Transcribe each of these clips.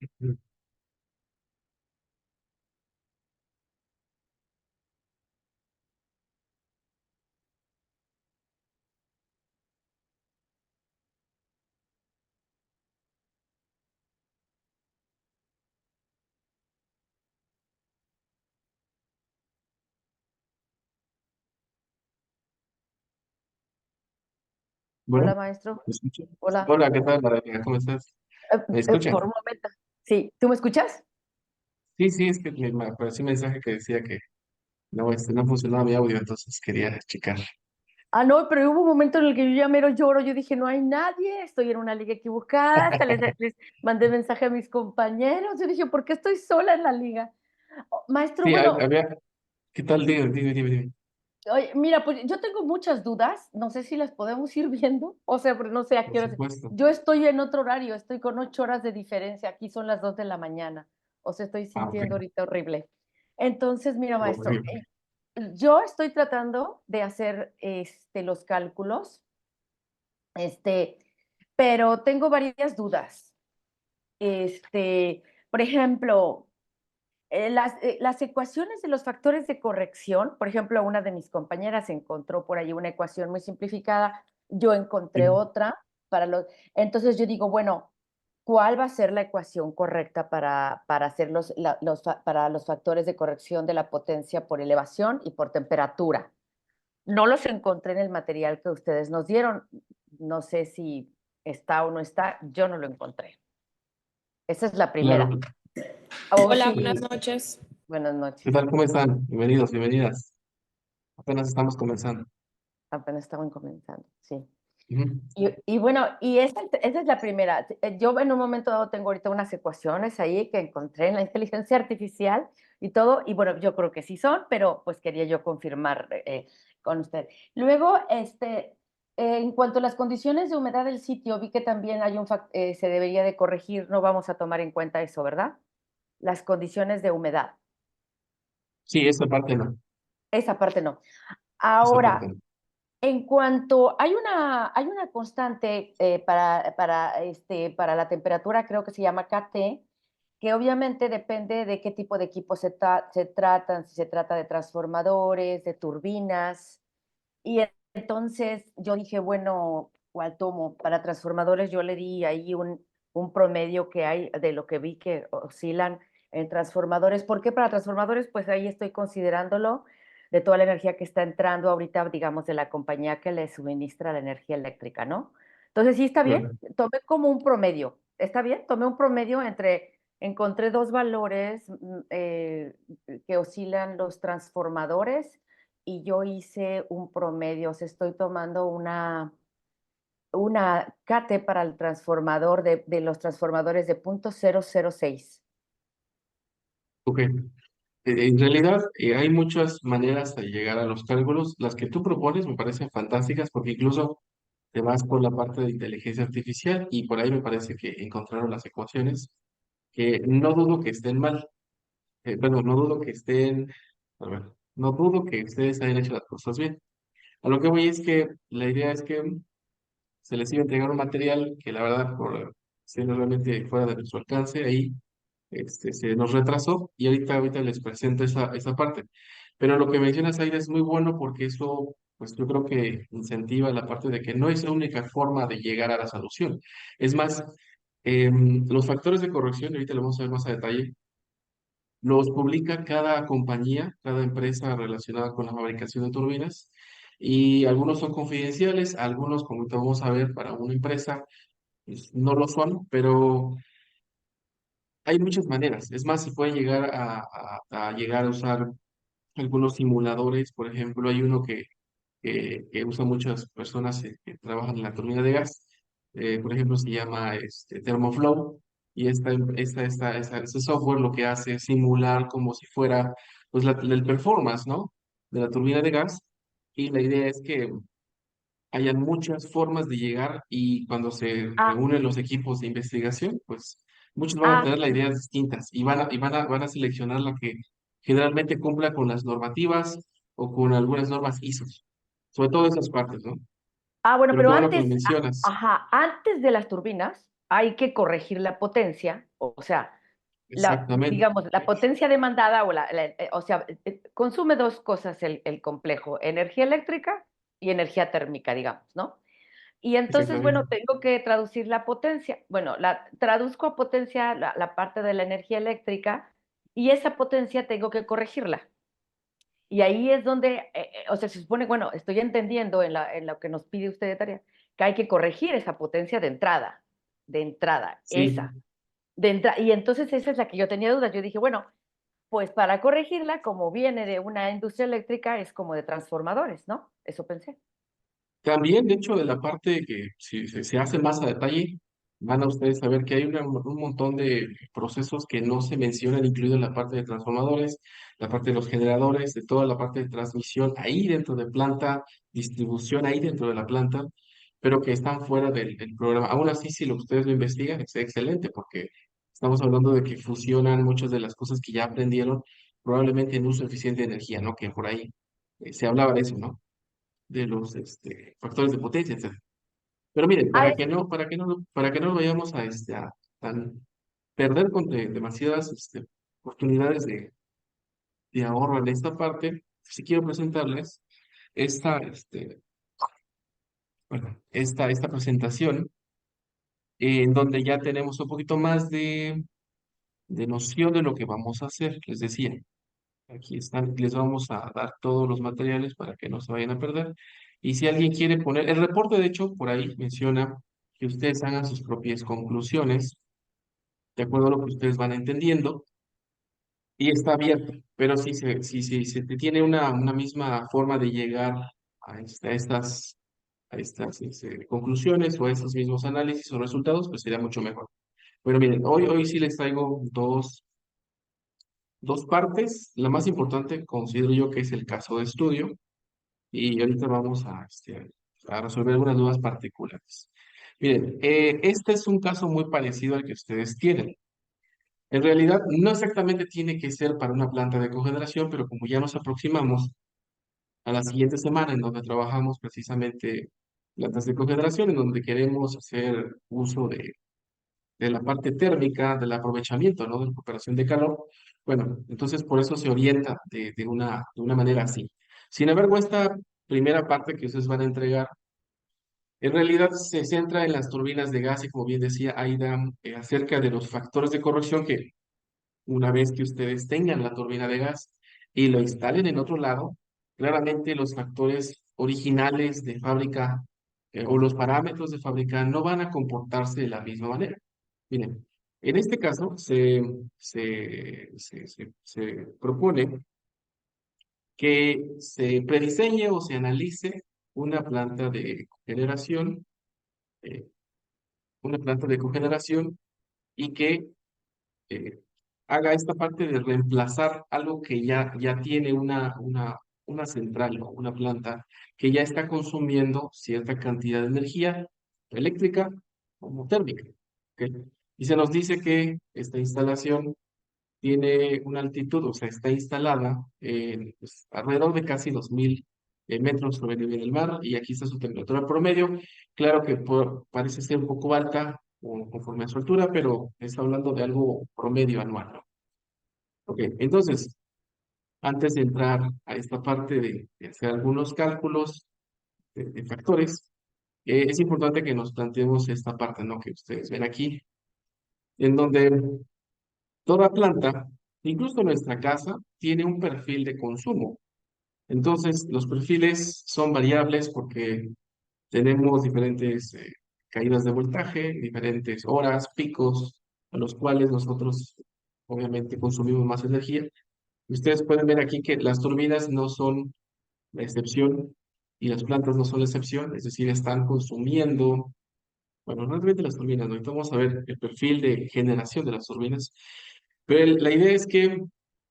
Hola, Bueno, maestro. ¿me escucha? Hola. Hola, ¿qué tal, Maravilla? ¿Cómo estás? ¿Me escucha? Por un momento. Sí, ¿tú me escuchas? Sí, sí, es que me apareció un mensaje que decía que no, no funcionaba mi audio, entonces quería checar. Ah, no, pero hubo un momento en el que yo ya mero lloro. Yo dije, no hay nadie, estoy en una liga equivocada. Hasta les mandé mensaje a mis compañeros. Yo dije, ¿por qué estoy sola en la liga? Oh, maestro, Sí, bueno, ¿qué tal? Dime. oye, mira, pues yo tengo muchas dudas. No sé si las podemos ir viendo. O sea, pero no sé a Por qué horas. supuesto. Yo estoy en otro horario, estoy con 8 horas de diferencia. Aquí son las 2 de la mañana. O sea, estoy Ah, ok. sintiendo ahorita horrible. Entonces, mira, maestro, Horrible. yo estoy tratando de hacer los cálculos, este, pero tengo varias dudas. Por ejemplo, las ecuaciones de los factores de corrección, por ejemplo, una de mis compañeras encontró por ahí una ecuación muy simplificada, yo encontré Sí, otra para los, entonces yo digo, bueno, ¿cuál va a ser la ecuación correcta para hacer para los factores de corrección de la potencia por elevación y por temperatura? No los encontré en el material que ustedes nos dieron. No sé si está o no está, yo no lo encontré. Esa es la claro. primera. O Hola, sí, buenas noches. buenas ¿Qué noches. tal? ¿Cómo están? Bienvenidos, bienvenidas. Apenas estamos comenzando. Apenas estaban comenzando, sí. Ujú. Y bueno, y esa es la primera. Yo en un momento dado tengo ahorita unas ecuaciones ahí que encontré en la inteligencia artificial y todo, y bueno, yo creo que sí son, pero pues quería yo confirmar con usted. Luego, en cuanto a las condiciones de humedad del sitio, vi que también se debería de corregir, no vamos a tomar en cuenta eso, ¿verdad? Las condiciones de humedad. Sí, esa parte no. Esa parte no. Esa parte Ahora, no. en cuanto, hay una constante para la temperatura, creo que se llama KT, que obviamente depende de qué tipo de equipo se tratan, si se trata de transformadores, de turbinas. Y entonces yo dije, bueno, ¿cuál tomo? Para transformadores yo le di ahí un promedio que hay de lo que vi que oscilan en transformadores. ¿Por qué para transformadores? Pues ahí estoy considerándolo de toda la energía que está entrando ahorita, digamos, de la compañía que le suministra la energía eléctrica, ¿no? Entonces, sí está bien, Claro. tomé como un promedio, ¿está bien? Tomé un promedio encontré dos valores que oscilan los transformadores y yo hice un promedio, o sea, estoy tomando una CATE para el transformador de los transformadores de 0.006. Ok. En realidad, hay muchas maneras de llegar a los cálculos. Las que tú propones me parecen fantásticas porque incluso te vas por la parte de inteligencia artificial y por ahí me parece que encontraron las ecuaciones que no dudo que estén mal. Perdón, no dudo que estén, a ver, no dudo que ustedes hayan hecho las cosas bien. A lo que voy es que la idea es que se les iba a entregar un material que la verdad, por siendo realmente fuera de nuestro alcance, ahí se nos retrasó y ahorita les presento esa parte. Pero lo que mencionas, Aida, es muy bueno porque eso, pues yo creo que incentiva la parte de que no es la única forma de llegar a la solución. Es más, los factores de corrección, ahorita lo vamos a ver más a detalle, los publica cada compañía, cada empresa relacionada con la fabricación de turbinas y algunos son confidenciales, algunos, como ahorita vamos a ver, para una empresa pues, no lo son, pero hay muchas maneras. Es más, se puede llegar a llegar a usar algunos simuladores. Por ejemplo, hay uno que usan muchas personas que trabajan en la turbina de gas. Por ejemplo, se llama ThermoFlow. Y este software lo que hace es simular como si fuera pues, el performance, ¿no? De la turbina de gas. Y la idea es que hayan muchas formas de llegar y cuando se Ah, reúnen los equipos de investigación, pues muchos van a ah, tener las ideas distintas y van a seleccionar la que generalmente cumpla con las normativas o con algunas normas ISO, sobre todo esas partes, ¿no? bueno, Pero pero qué bueno que lo antes, mencionas. ajá, antes de las turbinas hay que corregir la potencia, o sea, Exactamente, digamos, la potencia demandada, o sea, consume dos cosas el complejo, energía eléctrica y energía térmica, digamos, ¿no? Y entonces, bueno, exactamente. tengo que traducir la potencia. Bueno, traduzco a potencia la parte de la energía eléctrica y esa potencia tengo que corregirla. Y ahí es donde, o sea, se supone, bueno, estoy entendiendo en lo que nos pide usted de tarea, que hay que corregir esa potencia de entrada, Sí, y entonces esa es la que yo tenía dudas. Yo dije, bueno, pues para corregirla, como viene de una industria eléctrica, es como de transformadores, ¿no? Eso pensé. también, de hecho, de la parte que si se hace más a detalle, van a ustedes a ver que hay un montón de procesos que no se mencionan, incluido la parte de transformadores, la parte de los generadores, de toda la parte de transmisión ahí dentro de planta, distribución ahí dentro de la planta, pero que están fuera del programa. Aún así, si lo ustedes lo investigan, es excelente, porque estamos hablando de que fusionan muchas de las cosas que ya aprendieron, probablemente en uso eficiente de energía, ¿no? Que por ahí se hablaba de eso, ¿no? De los factores de potencia, etcétera. Pero miren, Ah, para que no vayamos a, tan, perder demasiadas oportunidades de ahorro en esta parte, si quiero presentarles esta, bueno, esta presentación en donde ya tenemos un poquito más de noción de lo que vamos a hacer. Les decía, aquí están, les vamos a dar todos los materiales para que no se vayan a perder. Y si alguien quiere poner, el reporte de hecho por ahí menciona que ustedes hagan sus propias conclusiones de acuerdo a lo que ustedes van entendiendo y está abierto. Pero si se tiene una misma forma de llegar a estas conclusiones o a estos mismos análisis o resultados, pues sería mucho mejor. Pero miren, hoy sí les traigo dos partes. La más importante considero yo que es el caso de estudio. Y ahorita vamos a resolver algunas dudas particulares. Miren, este es un caso muy parecido al que ustedes tienen. En realidad, no exactamente tiene que ser para una planta de cogeneración, pero como ya nos aproximamos a la siguiente semana en donde trabajamos precisamente plantas de cogeneración, en donde queremos hacer uso de la parte térmica, del aprovechamiento, ¿no? De la recuperación de calor, bueno, entonces por eso se orienta de una manera así. Sin embargo, esta primera parte que ustedes van a entregar, en realidad se centra en las turbinas de gas y como bien decía Aida, acerca de los factores de corrección que una vez que ustedes tengan la turbina de gas y lo instalen en otro lado, claramente los factores originales de fábrica o los parámetros de fábrica no van a comportarse de la misma manera. Miren, en este caso se propone que se prediseñe o se analice una planta de generación, eh, una planta de cogeneración y que eh, haga esta parte de reemplazar algo que ya tiene una central o una planta que ya está consumiendo cierta cantidad de energía eléctrica como térmica. ¿Ok? Y se nos dice que esta instalación tiene una altitud, o sea, está instalada en pues, alrededor de casi 2000 metros sobre el nivel del mar, y aquí está su temperatura promedio. Claro que parece ser un poco alta conforme a su altura, pero está hablando de algo promedio anual, ¿no? Ok, entonces, antes de entrar a esta parte de hacer algunos cálculos de factores, es importante que nos planteemos esta parte, ¿no? Que ustedes ven aquí, en donde toda planta, incluso nuestra casa, tiene un perfil de consumo. Entonces, los perfiles son variables porque tenemos diferentes caídas de voltaje, diferentes horas, picos, a los cuales nosotros obviamente consumimos más energía. Ustedes pueden ver aquí que las turbinas no son la excepción y las plantas no son la excepción, es decir, están consumiendo, bueno, realmente las turbinas, ¿no? Ahorita vamos a ver el perfil de generación de las turbinas, pero la idea es que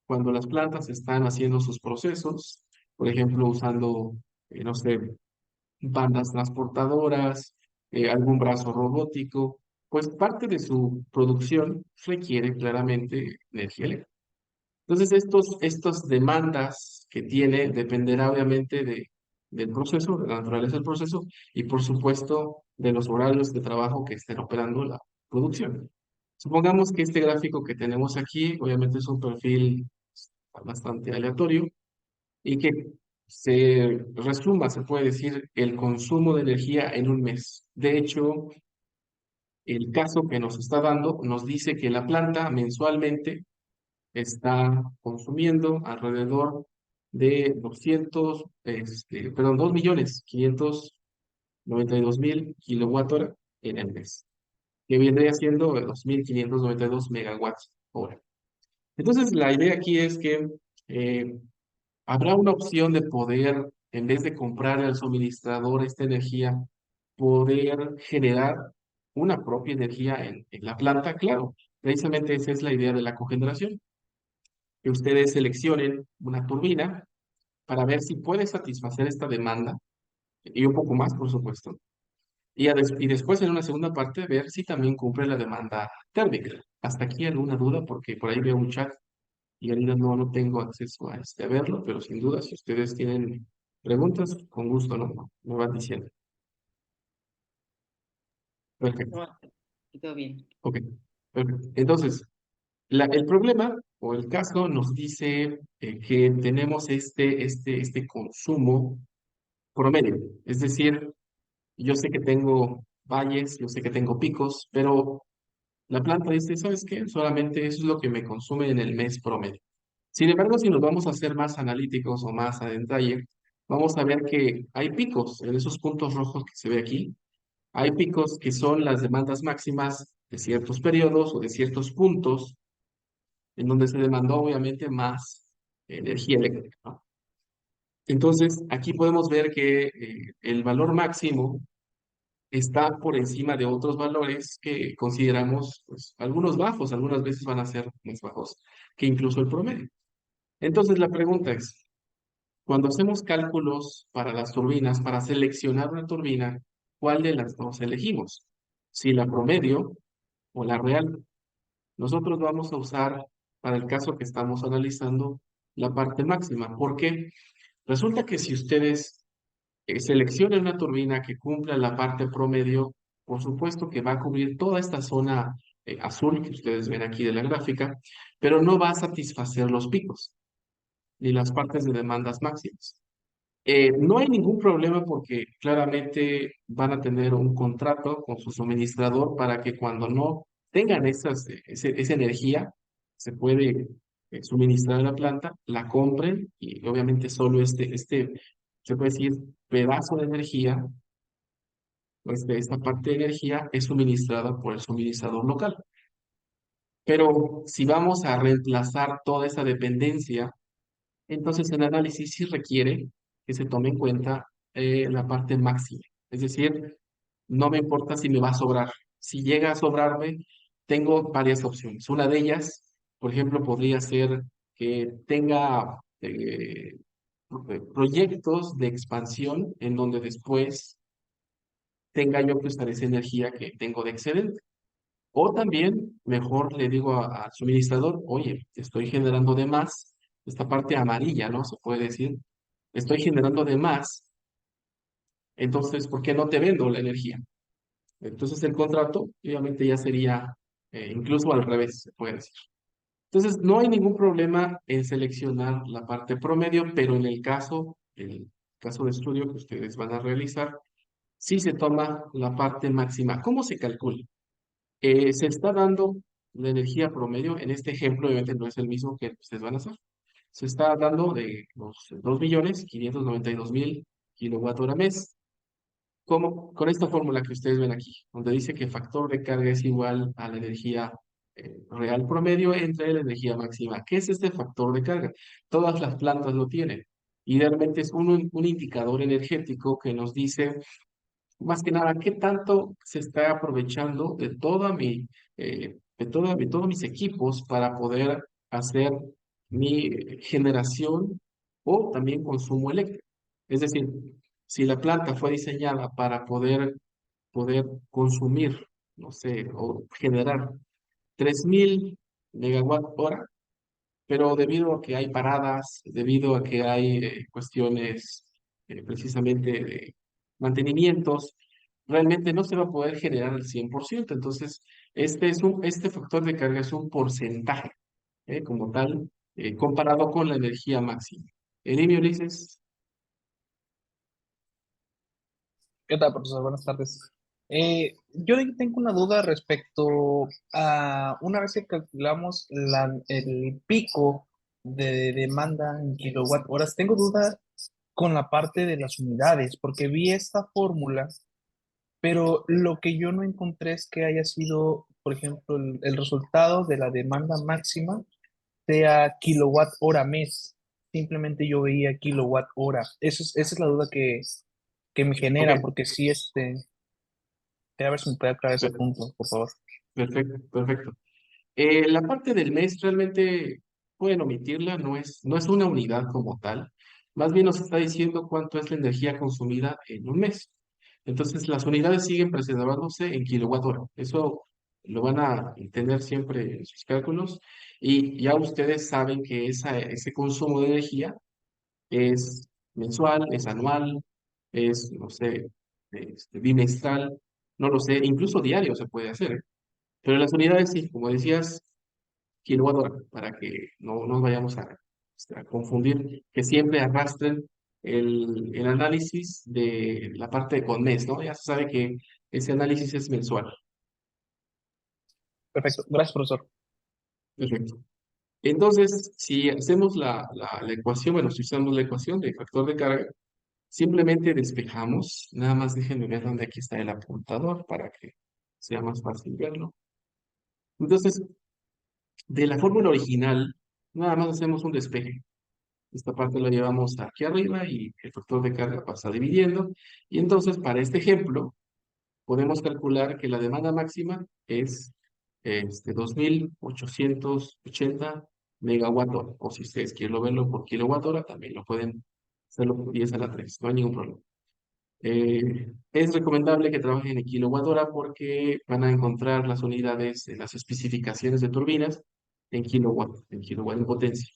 cuando las plantas están haciendo sus procesos, por ejemplo, usando, no sé, bandas transportadoras, algún brazo robótico, pues parte de su producción requiere claramente energía eléctrica. Entonces, estas demandas que tiene dependerá obviamente del proceso, de la naturaleza del proceso y por supuesto de los horarios de trabajo que estén operando la producción. Supongamos que este gráfico que tenemos aquí, obviamente es un perfil bastante aleatorio y que se resuma, se puede decir, el consumo de energía en un mes. De hecho, el caso que nos está dando nos dice que la planta mensualmente está consumiendo alrededor de 2.592.000 kilowatt hora en el mes, que vendría siendo 2.592 megawatts hora. Entonces, la idea aquí es que eh, habrá una opción de poder, en vez de comprar al suministrador esta energía, poder generar una propia energía en la planta. Claro, precisamente esa es la idea de la cogeneración, que ustedes seleccionen una turbina para ver si puede satisfacer esta demanda y un poco más, por supuesto. Y después, en una segunda parte, ver si también cumple la demanda térmica. Hasta aquí alguna duda, porque por ahí veo un chat y ahorita no tengo acceso a verlo, pero sin duda, si ustedes tienen preguntas, con gusto, ¿no? Me van diciendo. Perfecto. No, y todo bien. Ok. Perfecto. Entonces, el problema o el caso nos dice que tenemos este consumo promedio. Es decir, yo sé que tengo valles, yo sé que tengo picos, pero la planta dice, ¿sabes qué? Solamente eso es lo que me consume en el mes promedio. Sin embargo, si nos vamos a hacer más analíticos o más a detalle, vamos a ver que hay picos en esos puntos rojos que se ve aquí. Hay picos que son las demandas máximas de ciertos periodos o de ciertos puntos en donde se demandó obviamente más energía eléctrica, ¿no? Entonces, aquí podemos ver que el valor máximo está por encima de otros valores que consideramos, pues, algunos bajos, algunas veces van a ser más bajos que incluso el promedio. Entonces, la pregunta es, cuando hacemos cálculos para las turbinas, para seleccionar una turbina, ¿cuál de las dos elegimos? Si la promedio o la real. Nosotros vamos a usar, para el caso que estamos analizando, la parte máxima. ¿Por qué? Resulta que si ustedes seleccionan una turbina que cumpla la parte promedio, por supuesto que va a cubrir toda esta zona azul que ustedes ven aquí de la gráfica, pero no va a satisfacer los picos ni las partes de demandas máximas. No hay ningún problema porque claramente van a tener un contrato con su suministrador para que cuando no tengan esa energía, se puede suministrar a la planta, la compren y obviamente solo se puede decir, pedazo de energía, pues de esta parte de energía es suministrada por el suministrador local. Pero si vamos a reemplazar toda esa dependencia, entonces el análisis sí requiere que se tome en cuenta la parte máxima. Es decir, no me importa si me va a sobrar. Si llega a sobrarme, tengo varias opciones. Una de ellas, por ejemplo, podría ser que tenga proyectos de expansión en donde después tenga yo que usar esa energía que tengo de excedente. O también, mejor le digo al suministrador, oye, estoy generando de más, esta parte amarilla, ¿no? Se puede decir, estoy generando de más, entonces, ¿por qué no te vendo la energía? Entonces, el contrato, obviamente, ya sería incluso al revés, se puede decir. Entonces, no hay ningún problema en seleccionar la parte promedio, pero en el caso de estudio que ustedes van a realizar, sí se toma la parte máxima. ¿Cómo se calcula? Se está dando la energía promedio, en este ejemplo obviamente no es el mismo que ustedes van a hacer, se está dando de los 2.592.000 kilowatt hora mes, como con esta fórmula que ustedes ven aquí, donde dice que factor de carga es igual a la energía real promedio entre la energía máxima. ¿Qué es este factor de carga? Todas las plantas lo tienen. Y realmente es un indicador energético que nos dice más que nada, ¿qué tanto se está aprovechando de de todos mis equipos para poder hacer mi generación o también consumo eléctrico? Es decir, si la planta fue diseñada para poder consumir, no sé, o generar 3.000 megawatt hora, pero debido a que hay paradas, debido a que hay cuestiones precisamente de mantenimientos, realmente no se va a poder generar al 100%. Entonces, Este factor de carga es un porcentaje, como tal, comparado con la energía máxima. Dime, Ulises. ¿Qué tal, profesor? Buenas tardes. Yo tengo una duda respecto a una vez que calculamos el pico de demanda en kilowatt horas. Tengo duda con la parte de las unidades, porque vi esta fórmula, pero lo que yo no encontré es que haya sido, por ejemplo, el resultado de la demanda máxima sea kilowatt hora mes. Simplemente yo veía kilowatt hora. Esa es la duda que me Ok, genera, porque sí, quería ver si me puede aclarar ese per- punto, por favor. perfecto, perfecto. La parte del mes realmente pueden omitirla, no es una unidad como tal. Más bien nos está diciendo cuánto es la energía consumida en un mes. Entonces, las unidades siguen preservándose en kilowatt hora. Eso lo van a tener siempre en sus cálculos. Y ya ustedes saben que ese consumo de energía es mensual, es anual, es, no sé, bimestral, no lo sé, incluso diario se puede hacer, ¿eh? Pero las unidades sí, como decías, kilowatt hora, para que no nos vayamos a confundir, que siempre arrastren el análisis de la parte de con mes, ¿no? Ya se sabe que ese análisis es mensual. Perfecto. Gracias, profesor. Perfecto. Entonces, si hacemos la ecuación, bueno, si usamos la ecuación de factor de carga, simplemente despejamos, nada más déjenme ver dónde aquí está el apuntador para que sea más fácil verlo. Entonces, de la fórmula original, nada más hacemos un despeje. Esta parte la llevamos aquí arriba y el factor de carga pasa dividiendo. Y entonces, para este ejemplo, podemos calcular que la demanda máxima es 2.880 megawatt hora. O si ustedes quieren verlo por kilowatt hora, también lo pueden hacerlo por 10 a la 3. No hay ningún problema. Es recomendable que trabajen en kilowatt hora porque van a encontrar las unidades de las especificaciones de turbinas en kilowatt en potencia.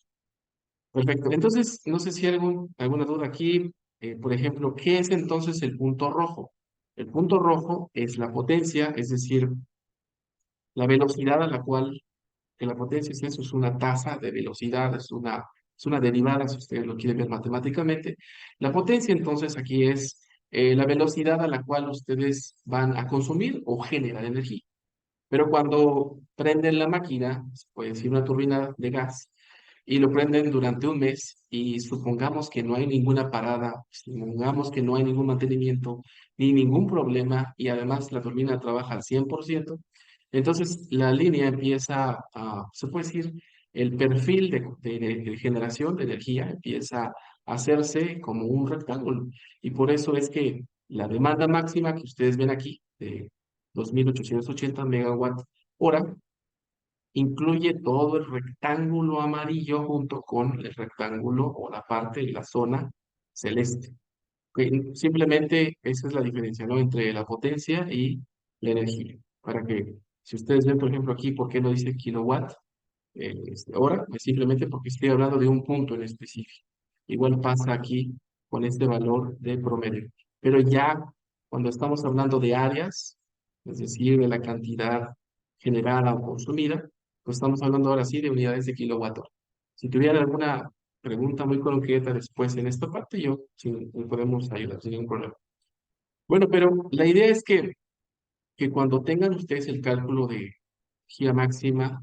Perfecto. Entonces, no sé si hay alguna duda aquí. Por ejemplo, ¿qué es entonces el punto rojo? El punto rojo es la potencia, es decir, la velocidad a la cual, que la potencia es eso, es una tasa de velocidad, es una derivada, si ustedes lo quieren ver matemáticamente. La potencia entonces aquí es la velocidad a la cual ustedes van a consumir o generar energía. Pero cuando prenden la máquina, puede decir una turbina de gas, y lo prenden durante un mes, y supongamos que no hay ninguna parada, supongamos que no hay ningún mantenimiento, ni ningún problema, y además la turbina trabaja al 100%, entonces la línea empieza se puede decir, el perfil de generación de energía empieza a hacerse como un rectángulo, y por eso es que la demanda máxima que ustedes ven aquí, de 2.880 megawatt hora, incluye todo el rectángulo amarillo junto con el rectángulo o la parte de la zona celeste. Simplemente esa es la diferencia, ¿no? Entre la potencia y la energía. Para que, si ustedes ven, por ejemplo, aquí, ¿por qué no dice kilowatt? Hora, es simplemente porque estoy hablando de un punto en específico. Igual pasa aquí con este valor de promedio. Pero ya cuando estamos hablando de áreas, es decir, de la cantidad generada o consumida, pues estamos hablando ahora sí de unidades de kilowatt hora. Si tuviera alguna pregunta muy concreta después en esta parte, yo sí, le podemos ayudar sin ningún problema. Bueno, pero la idea es que cuando tengan ustedes el cálculo de energía máxima,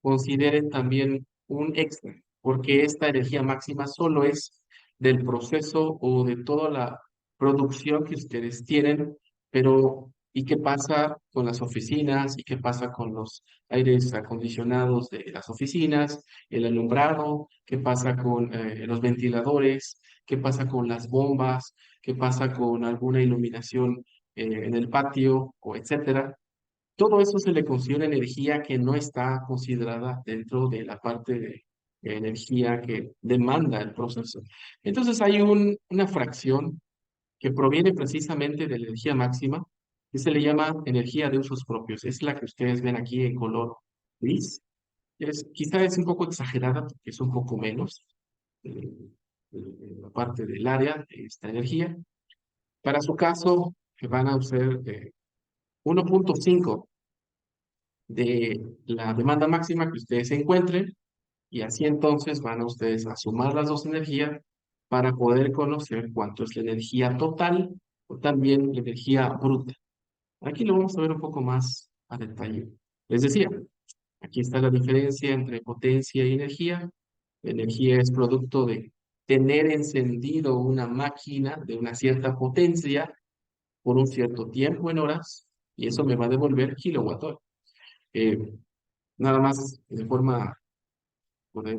consideren también un extra, porque esta energía máxima solo es del proceso o de toda la producción que ustedes tienen, pero ¿y qué pasa con las oficinas? ¿Y qué pasa con los aires acondicionados de las oficinas? ¿El alumbrado? ¿Qué pasa con los ventiladores? ¿Qué pasa con las bombas? ¿Qué pasa con alguna iluminación en el patio o etcétera? Todo eso se le considera energía que no está considerada dentro de la parte de energía que demanda el proceso. Entonces hay una fracción que proviene precisamente de la energía máxima, que se le llama energía de usos propios. Es la que ustedes ven aquí en color gris. Quizá es un poco exagerada porque es un poco menos eh, la parte del área de esta energía. Para su caso, que van a usar 1.5 de la demanda máxima que ustedes encuentren y así entonces van a ustedes a sumar las dos energías para poder conocer cuánto es la energía total o también la energía bruta. Aquí lo vamos a ver un poco más a detalle. Les decía, aquí está la diferencia entre potencia y energía. La energía es producto de tener encendido una máquina de una cierta potencia por un cierto tiempo en horas, y eso me va a devolver kilowatt hora. Eh, Nada más de forma poder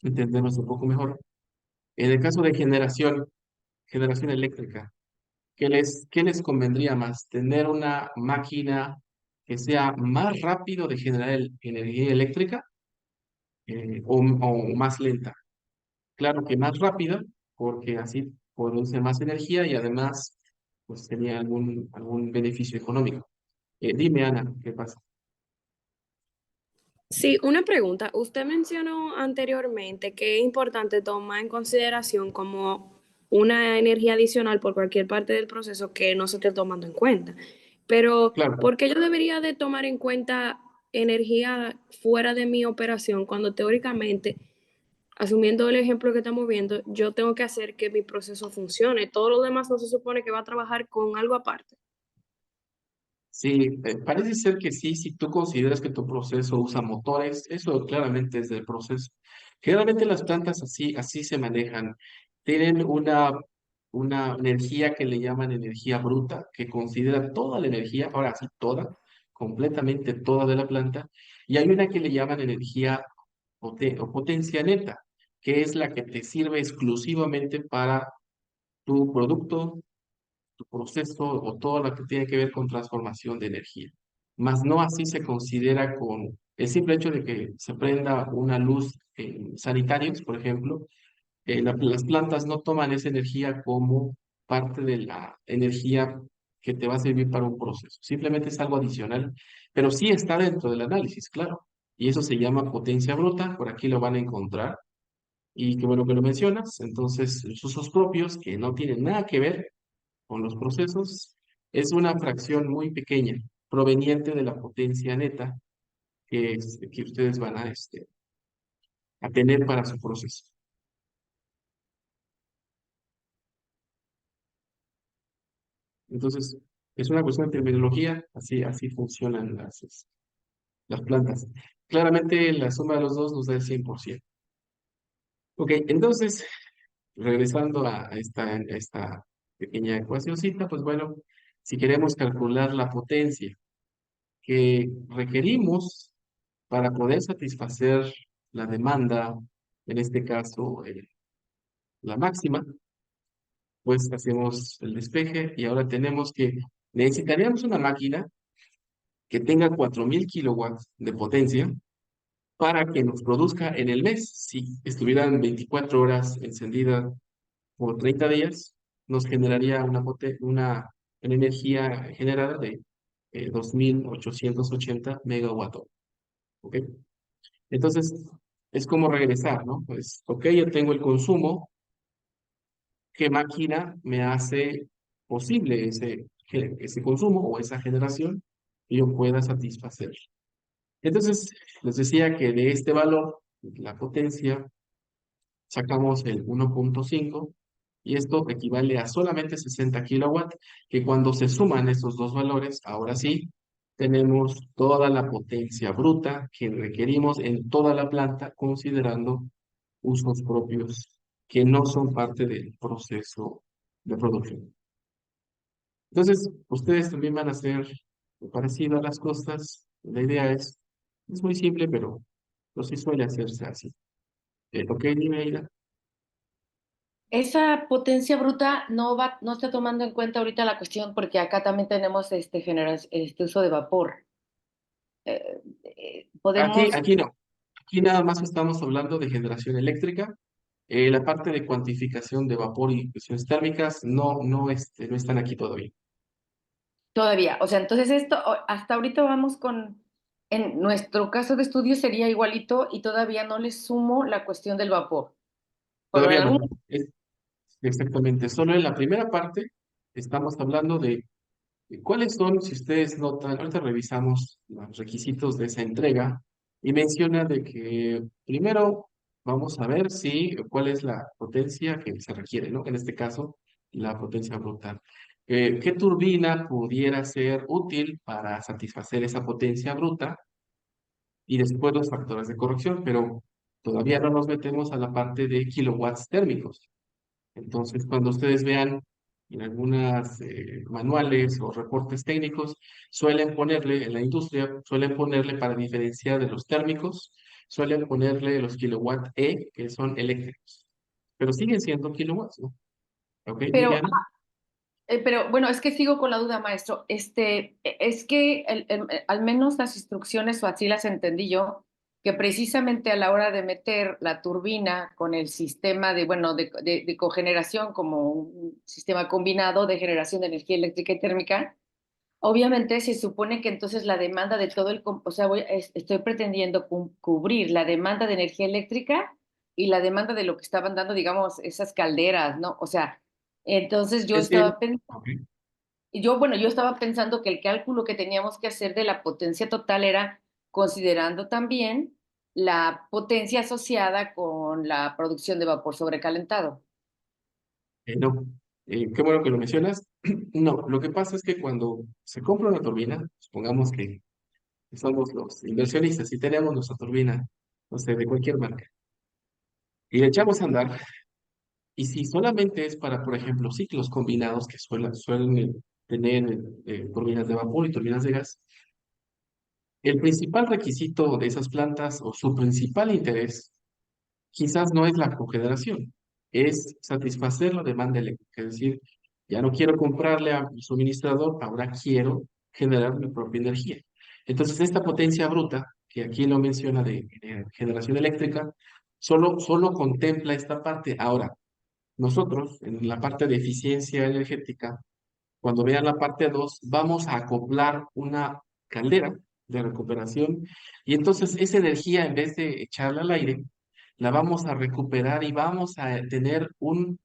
entendernos un poco mejor. En el caso de generación eléctrica, qué les convendría más? ¿Tener una máquina que sea más rápido de generar energía eléctrica o más lenta? Claro que más rápida, porque así produce más energía y además pues tenía algún beneficio económico. Dime, Ana, ¿qué pasa? Sí, una pregunta. Usted mencionó anteriormente que es importante tomar en consideración como una energía adicional por cualquier parte del proceso que no se esté tomando en cuenta. Pero, Claro, ¿por qué yo debería de tomar en cuenta energía fuera de mi operación cuando teóricamente, asumiendo el ejemplo que estamos viendo, yo tengo que hacer que mi proceso funcione? Todo lo demás no se supone que va a trabajar con algo aparte. sí, parece ser que sí, si tú consideras que tu proceso usa motores, eso claramente es del proceso. Generalmente las plantas así se manejan. Tienen una energía que le llaman energía bruta, que considera toda la energía, ahora sí, toda, completamente toda de la planta, y hay una que le llaman energía o potencia neta, que es la que te sirve exclusivamente para tu producto, tu proceso o todo lo que tiene que ver con transformación de energía. Más no así se considera con el simple hecho de que se prenda una luz en sanitarios, por ejemplo, las plantas no toman esa energía como parte de la energía que te va a servir para un proceso. Simplemente es algo adicional, pero sí está dentro del análisis, claro. Y eso se llama potencia bruta, por aquí lo van a encontrar. Y qué bueno que lo mencionas. Entonces, los usos propios, que no tienen nada que ver con los procesos, es una fracción muy pequeña, proveniente de la potencia neta que ustedes van a tener para su proceso. Entonces, es una cuestión de terminología, así funcionan las plantas. Claramente, la suma de los dos nos da el 100%. Ok, entonces, regresando a esta pequeña ecuacióncita, pues bueno, si queremos calcular la potencia que requerimos para poder satisfacer la demanda, en este caso la máxima, pues hacemos el despeje y ahora tenemos que, necesitaríamos una máquina que tenga 4000 kilowatts de potencia para que nos produzca en el mes, si estuvieran 24 horas encendida por 30 días, nos generaría una energía generada de 2880 megawatt hora. ¿Ok? Entonces, es como regresar, ¿no? Pues, ok, yo tengo el consumo, ¿qué máquina me hace posible ese consumo o esa generación que yo pueda satisfacer? Entonces, les decía que de este valor, la potencia, sacamos el 1.5 y esto equivale a solamente 60 kilowatts, que cuando se suman estos dos valores, ahora sí, tenemos toda la potencia bruta que requerimos en toda la planta, considerando usos propios que no son parte del proceso de producción. Entonces, ustedes también van a hacer parecido a las costas. La idea es muy simple, pero sí suele hacerse así. Ok, dime, Aida. Esa potencia bruta no está tomando en cuenta ahorita la cuestión porque acá también tenemos este uso de vapor. Aquí, Podemos, aquí no. Aquí nada más estamos hablando de generación eléctrica. La parte de cuantificación de vapor y cuestiones térmicas no están aquí todavía. todavía, o sea, entonces hasta ahorita vamos en nuestro caso de estudio sería igualito y todavía no le sumo la cuestión del vapor. Pero en Todavía algún, no. Exactamente. Solo en la primera parte estamos hablando de ¿Cuáles son, si ustedes notan, ahorita revisamos los requisitos de esa entrega y menciona de que primero vamos a ver si cuál es la potencia que se requiere, ¿no? En este caso, la potencia bruta. ¿Qué turbina pudiera ser útil para satisfacer esa potencia bruta? Y después los factores de corrección, pero todavía no nos metemos a la parte de kilowatts térmicos. Entonces, cuando ustedes vean en algunas manuales o reportes técnicos, suelen ponerle, en la industria, suelen ponerle para diferenciar de los térmicos, suelen ponerle los kilowatt E, que son eléctricos, pero siguen siendo kilowatts, ¿no? ¿Ok, Pero Liliana? Pero bueno, es que sigo con la duda, maestro. Es que al menos las instrucciones, o así las entendí yo, que precisamente a la hora de meter la turbina con el sistema de, bueno, de cogeneración como un sistema combinado de generación de energía eléctrica y térmica, obviamente se supone que entonces la demanda de todo o sea, estoy pretendiendo cubrir la demanda de energía eléctrica y la demanda de lo que estaban dando, digamos, esas calderas, ¿no? O sea, entonces Es que, ok. bueno, yo estaba pensando que el cálculo que teníamos que hacer de la potencia total era considerando también la potencia asociada con la producción de vapor sobrecalentado. No, qué bueno que lo mencionas. No, lo que pasa es que cuando se compra una turbina, supongamos que somos los inversionistas y tenemos nuestra turbina, no sé, de cualquier marca, y le echamos a andar, y si solamente es para, por ejemplo, ciclos combinados que suelen tener turbinas de vapor y turbinas de gas, el principal requisito de esas plantas o su principal interés quizás no es la cogeneración, es satisfacer la demanda eléctrica, es decir, ya no quiero comprarle a mi suministrador, ahora quiero generar mi propia energía. Entonces, esta potencia bruta, que aquí lo menciona de generación eléctrica, solo contempla esta parte. Ahora, nosotros, en la parte de eficiencia energética, cuando vean la parte 2 vamos a acoplar una caldera de recuperación y entonces esa energía, en vez de echarla al aire, la vamos a recuperar y vamos a tener un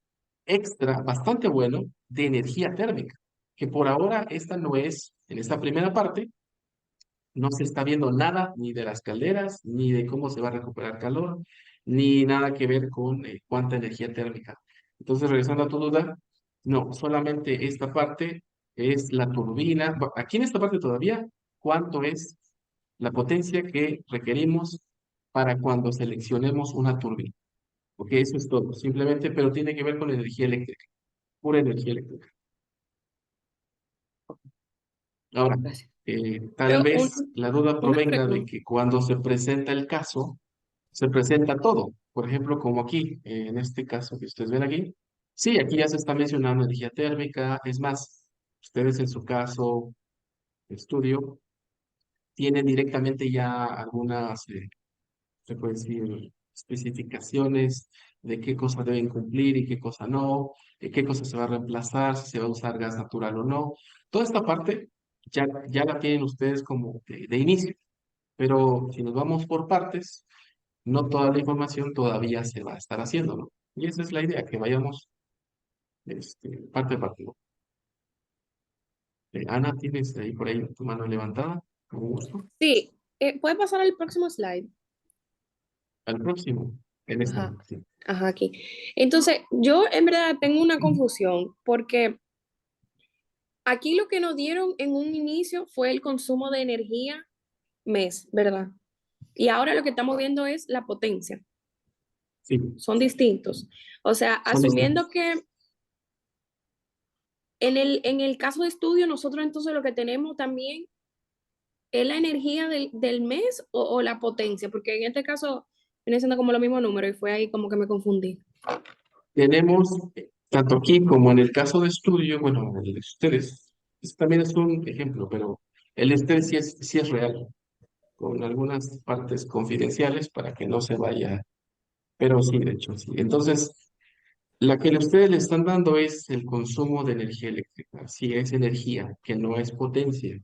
extra bastante bueno de energía térmica, que por ahora esta no es, en esta primera parte, no se está viendo nada ni de las calderas, ni de cómo se va a recuperar calor, ni nada que ver con cuánta energía térmica. Entonces, regresando a tu duda, no, solamente esta parte es la turbina. Aquí en esta parte todavía, ¿cuánto es la potencia que requerimos para cuando seleccionemos una turbina? Porque eso es todo, simplemente, pero tiene que ver con energía eléctrica, pura energía eléctrica. Ahora, Gracias. tal Pero vez la duda una provenga de pregunta. que cuando se presenta el caso, se presenta todo. Por ejemplo, como aquí, en este caso que ustedes ven aquí, sí, aquí ya se está mencionando energía térmica. Es más, ustedes en su caso, estudio, tienen directamente ya algunas, se puede decir, especificaciones de qué cosas deben cumplir y qué cosa no, de qué cosa se va a reemplazar, si se va a usar gas natural o no. Toda esta parte ya la tienen ustedes como de inicio, pero si nos vamos por partes, no toda la información todavía se va a estar haciendo, ¿no? Y esa es la idea, que vayamos parte a parte, ¿no? Ana, ¿tienes ahí por ahí tu mano levantada? Con gusto. Sí, ¿puede pasar al próximo slide? Al próximo, en esta, Ajá, sí. ajá, aquí. Entonces, yo en verdad tengo una confusión porque aquí lo que nos dieron en un inicio fue el consumo de energía mes, ¿verdad? Y ahora lo que estamos viendo es la potencia. Sí, Son distintos. O sea, son asumiendo distintos. que en el caso de estudio, nosotros entonces lo que tenemos también es la energía del mes o la potencia, porque en este caso viene siendo como lo mismo número y fue ahí como que me confundí. Tenemos, tanto aquí como en el caso de estudio, bueno, el de ustedes, este también es un ejemplo, pero el de ustedes sí es real, con algunas partes confidenciales para que no se vaya, pero sí, de hecho, sí. Entonces, la que ustedes le están dando es el consumo de energía eléctrica, sí es energía, que no es potencia.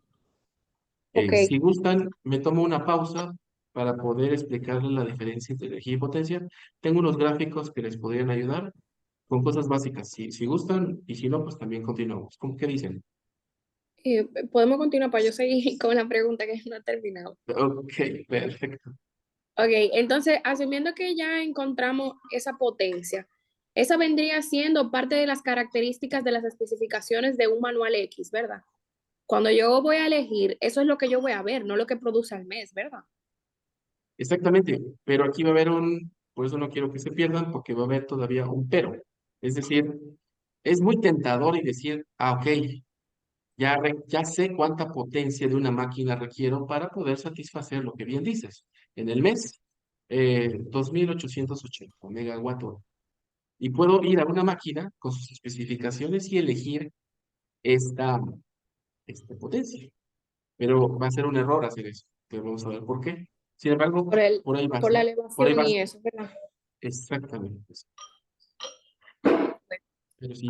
Ok, Si gustan, me tomo una pausa para poder explicarles la diferencia entre energía y potencia. Tengo unos gráficos que les podrían ayudar con cosas básicas, si gustan, y si no, pues también continuamos. ¿Cómo qué dicen? Podemos continuar para yo seguir con la pregunta que no ha terminado. Ok, perfecto. Ok, entonces, asumiendo que ya encontramos esa potencia, esa vendría siendo parte de las características de las especificaciones de un manual X, ¿verdad? Cuando yo voy a elegir, eso es lo que yo voy a ver, no lo que produce al mes, ¿verdad? Exactamente, pero aquí va a haber por eso no quiero que se pierdan, porque va a haber todavía un pero. Es decir, es muy tentador y decir, ok, ya sé cuánta potencia de una máquina requiero para poder satisfacer lo que bien dices. En el mes, 2880 megawatt hora. Y puedo ir a una máquina con sus especificaciones y elegir esta, esta potencia. Pero va a ser un error hacer eso. Pero vamos a ver por qué. Sin embargo, Por el, por ahí vas, por la ¿no? Por ahí elevación vas. y eso, ¿verdad? Exactamente. Pero si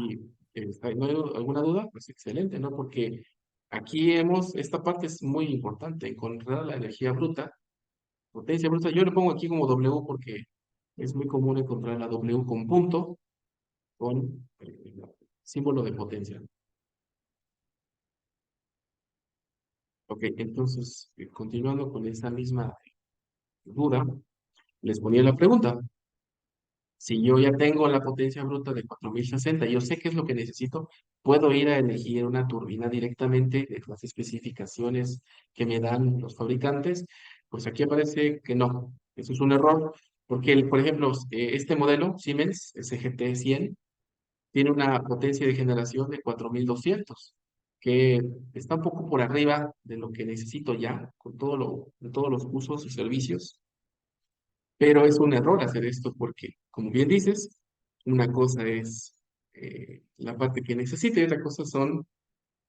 no hay alguna duda, pues excelente, ¿no? Porque aquí esta parte es muy importante, encontrar la energía bruta, potencia bruta. Yo le pongo aquí como W porque es muy común encontrar la W con punto, con símbolo de potencia. Ok, entonces, continuando con esa misma duda, les ponía la pregunta. Si yo ya tengo la potencia bruta de 4060, yo sé qué es lo que necesito, puedo ir a elegir una turbina directamente de las especificaciones que me dan los fabricantes. Pues aquí aparece que no, eso es un error, porque por ejemplo, este modelo Siemens SGT-100 tiene una potencia de generación de 4200, que está un poco por arriba de lo que necesito ya, con todos los usos y servicios. Pero es un error hacer esto porque, como bien dices, una cosa es la parte que necesita y otra cosa son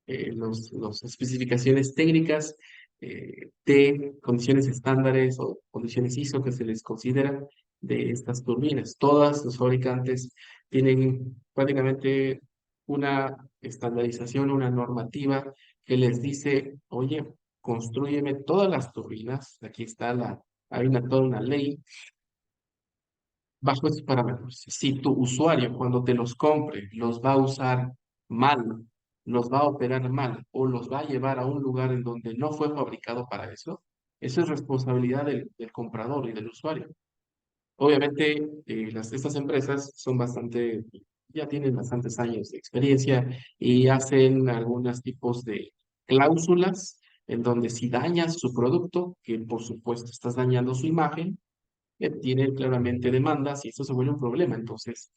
las especificaciones técnicas de condiciones estándares o condiciones ISO que se les considera de estas turbinas. Todas los fabricantes tienen prácticamente una estandarización, una normativa que les dice, oye, constrúyeme todas las turbinas. Aquí está hay toda una ley bajo estos parámetros. Si tu usuario, cuando te los compre, los va a usar mal, los va a operar mal o los va a llevar a un lugar en donde no fue fabricado para eso es responsabilidad del comprador y del usuario. Obviamente, estas empresas ya tienen bastantes años de experiencia y hacen algunos tipos de cláusulas en donde si dañas su producto, que por supuesto estás dañando su imagen, tiene claramente demandas y esto se vuelve un problema. Entonces,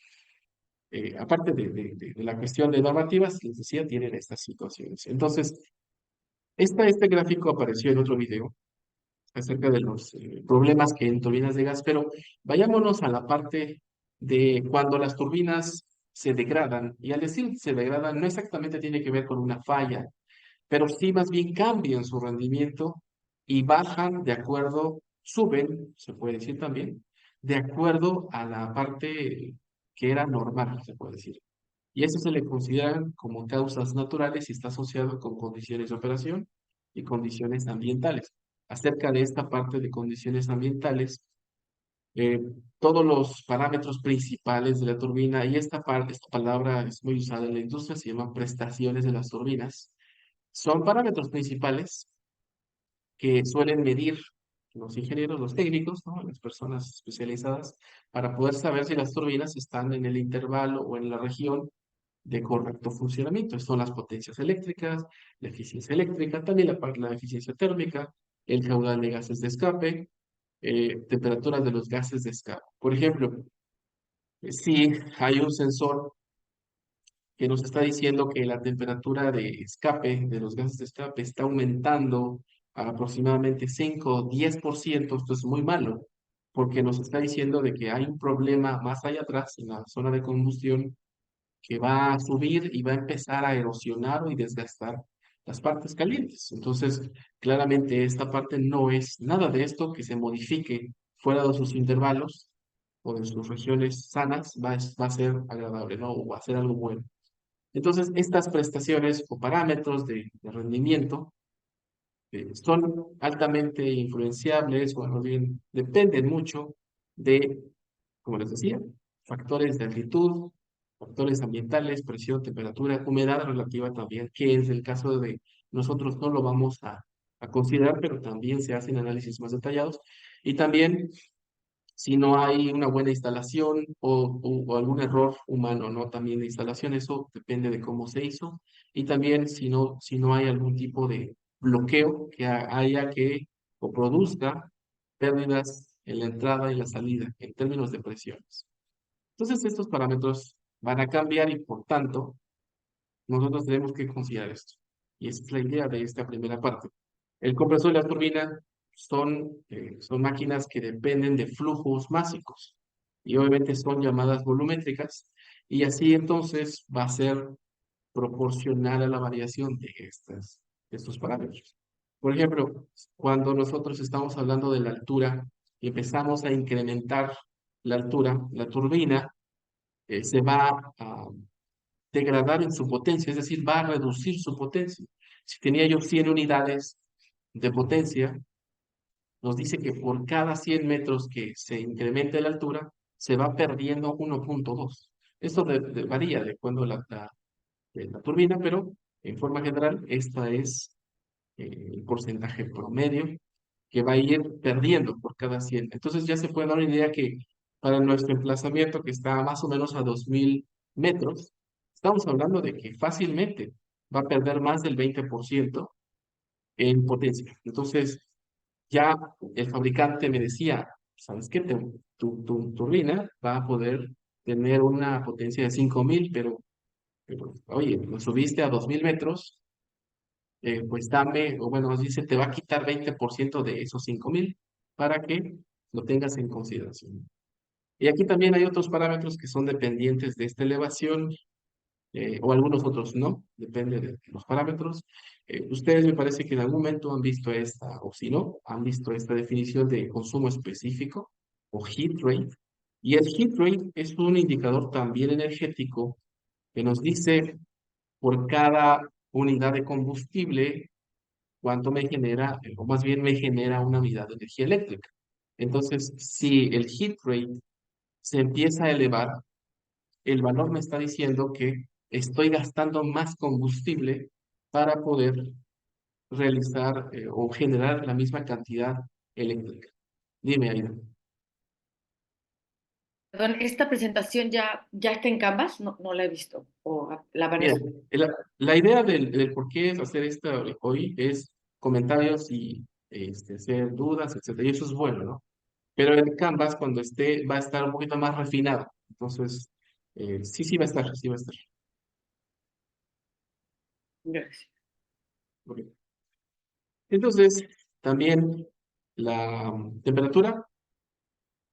aparte de la cuestión de normativas, les decía, tienen estas situaciones. Entonces, este gráfico apareció en otro video acerca de los problemas que en turbinas de gas, pero vayámonos a la parte de cuando las turbinas se degradan. Y al decir se degradan, no exactamente tiene que ver con una falla, pero sí más bien cambian su rendimiento y bajan de acuerdo, suben, se puede decir también, de acuerdo a la parte que era normal, se puede decir. Y eso se le consideran como causas naturales y está asociado con condiciones de operación y condiciones ambientales. Acerca de esta parte de condiciones ambientales, eh, todos los parámetros principales de la turbina, y esta palabra es muy usada en la industria, se llaman prestaciones de las turbinas, son parámetros principales que suelen medir los ingenieros, los técnicos, ¿no? Las personas especializadas, para poder saber si las turbinas están en el intervalo o en la región de correcto funcionamiento. Son las potencias eléctricas, la eficiencia eléctrica, también la eficiencia térmica, el caudal de gases de escape, temperaturas de los gases de escape. Por ejemplo, si hay un sensor que nos está diciendo que la temperatura de escape, de los gases de escape, está aumentando a aproximadamente 5 o 10%, esto es muy malo, porque nos está diciendo de que hay un problema más allá atrás, en la zona de combustión, que va a subir y va a empezar a erosionar y desgastar las partes calientes. Entonces, claramente esta parte no es nada de esto que se modifique fuera de sus intervalos o de sus regiones sanas, va a ser agradable, ¿no? O va a ser algo bueno. Entonces, estas prestaciones o parámetros de rendimiento son altamente influenciables, o más bien dependen mucho de, como les decía, factores de altitud, factores ambientales, presión, temperatura, humedad relativa también, que es el caso de nosotros no lo vamos a considerar, pero también se hacen análisis más detallados. Y también si no hay una buena instalación o algún error humano, ¿no? También de instalación, eso depende de cómo se hizo. Y también si no hay algún tipo de bloqueo que haya que o produzca pérdidas en la entrada y la salida en términos de presiones. Entonces, estos parámetros van a cambiar y por tanto, nosotros tenemos que considerar esto. Y esa es la idea de esta primera parte. El compresor y la turbina son máquinas que dependen de flujos másicos y obviamente son llamadas volumétricas y así entonces va a ser proporcional a la variación de estos parámetros. Por ejemplo, cuando nosotros estamos hablando de la altura y empezamos a incrementar la altura, la turbina se va a degradar en su potencia, es decir, va a reducir su potencia. Si tenía yo 100 unidades de potencia, nos dice que por cada 100 metros que se incremente la altura, se va perdiendo 1.2. Esto varía de cuando la turbina, pero en forma general, esta es el porcentaje promedio que va a ir perdiendo por cada 100. Entonces ya se puede dar una idea que para nuestro emplazamiento, que está más o menos a 2000 metros, estamos hablando de que fácilmente va a perder más del 20% en potencia. Entonces, ya el fabricante me decía, ¿sabes qué? Tu turbina va a poder tener una potencia de 5000, pero, oye, lo subiste a 2000 metros, pues dame, o bueno, nos dice, te va a quitar 20% de esos 5000 para que lo tengas en consideración. Y aquí también hay otros parámetros que son dependientes de esta elevación, o algunos otros no, depende de los parámetros. Ustedes me parece que en algún momento han visto esta, o si no, han visto esta definición de consumo específico o heat rate. Y el heat rate es un indicador también energético que nos dice por cada unidad de combustible cuánto me genera, o más bien me genera una unidad de energía eléctrica. Entonces, si el heat rate se empieza a elevar, el valor me está diciendo que estoy gastando más combustible para poder realizar o generar la misma cantidad eléctrica. Dime, Aida. Perdón, ¿esta presentación ya está en Canvas? No, no la he visto. ¿O la van a Mira, subir? la idea del por qué es hacer esto hoy es comentarios y hacer dudas, etcétera. Y eso es bueno, ¿no? Pero el Canvas, cuando esté, va a estar un poquito más refinado. Entonces, sí va a estar, sí va a estar. Gracias. Ok. Entonces, también la temperatura,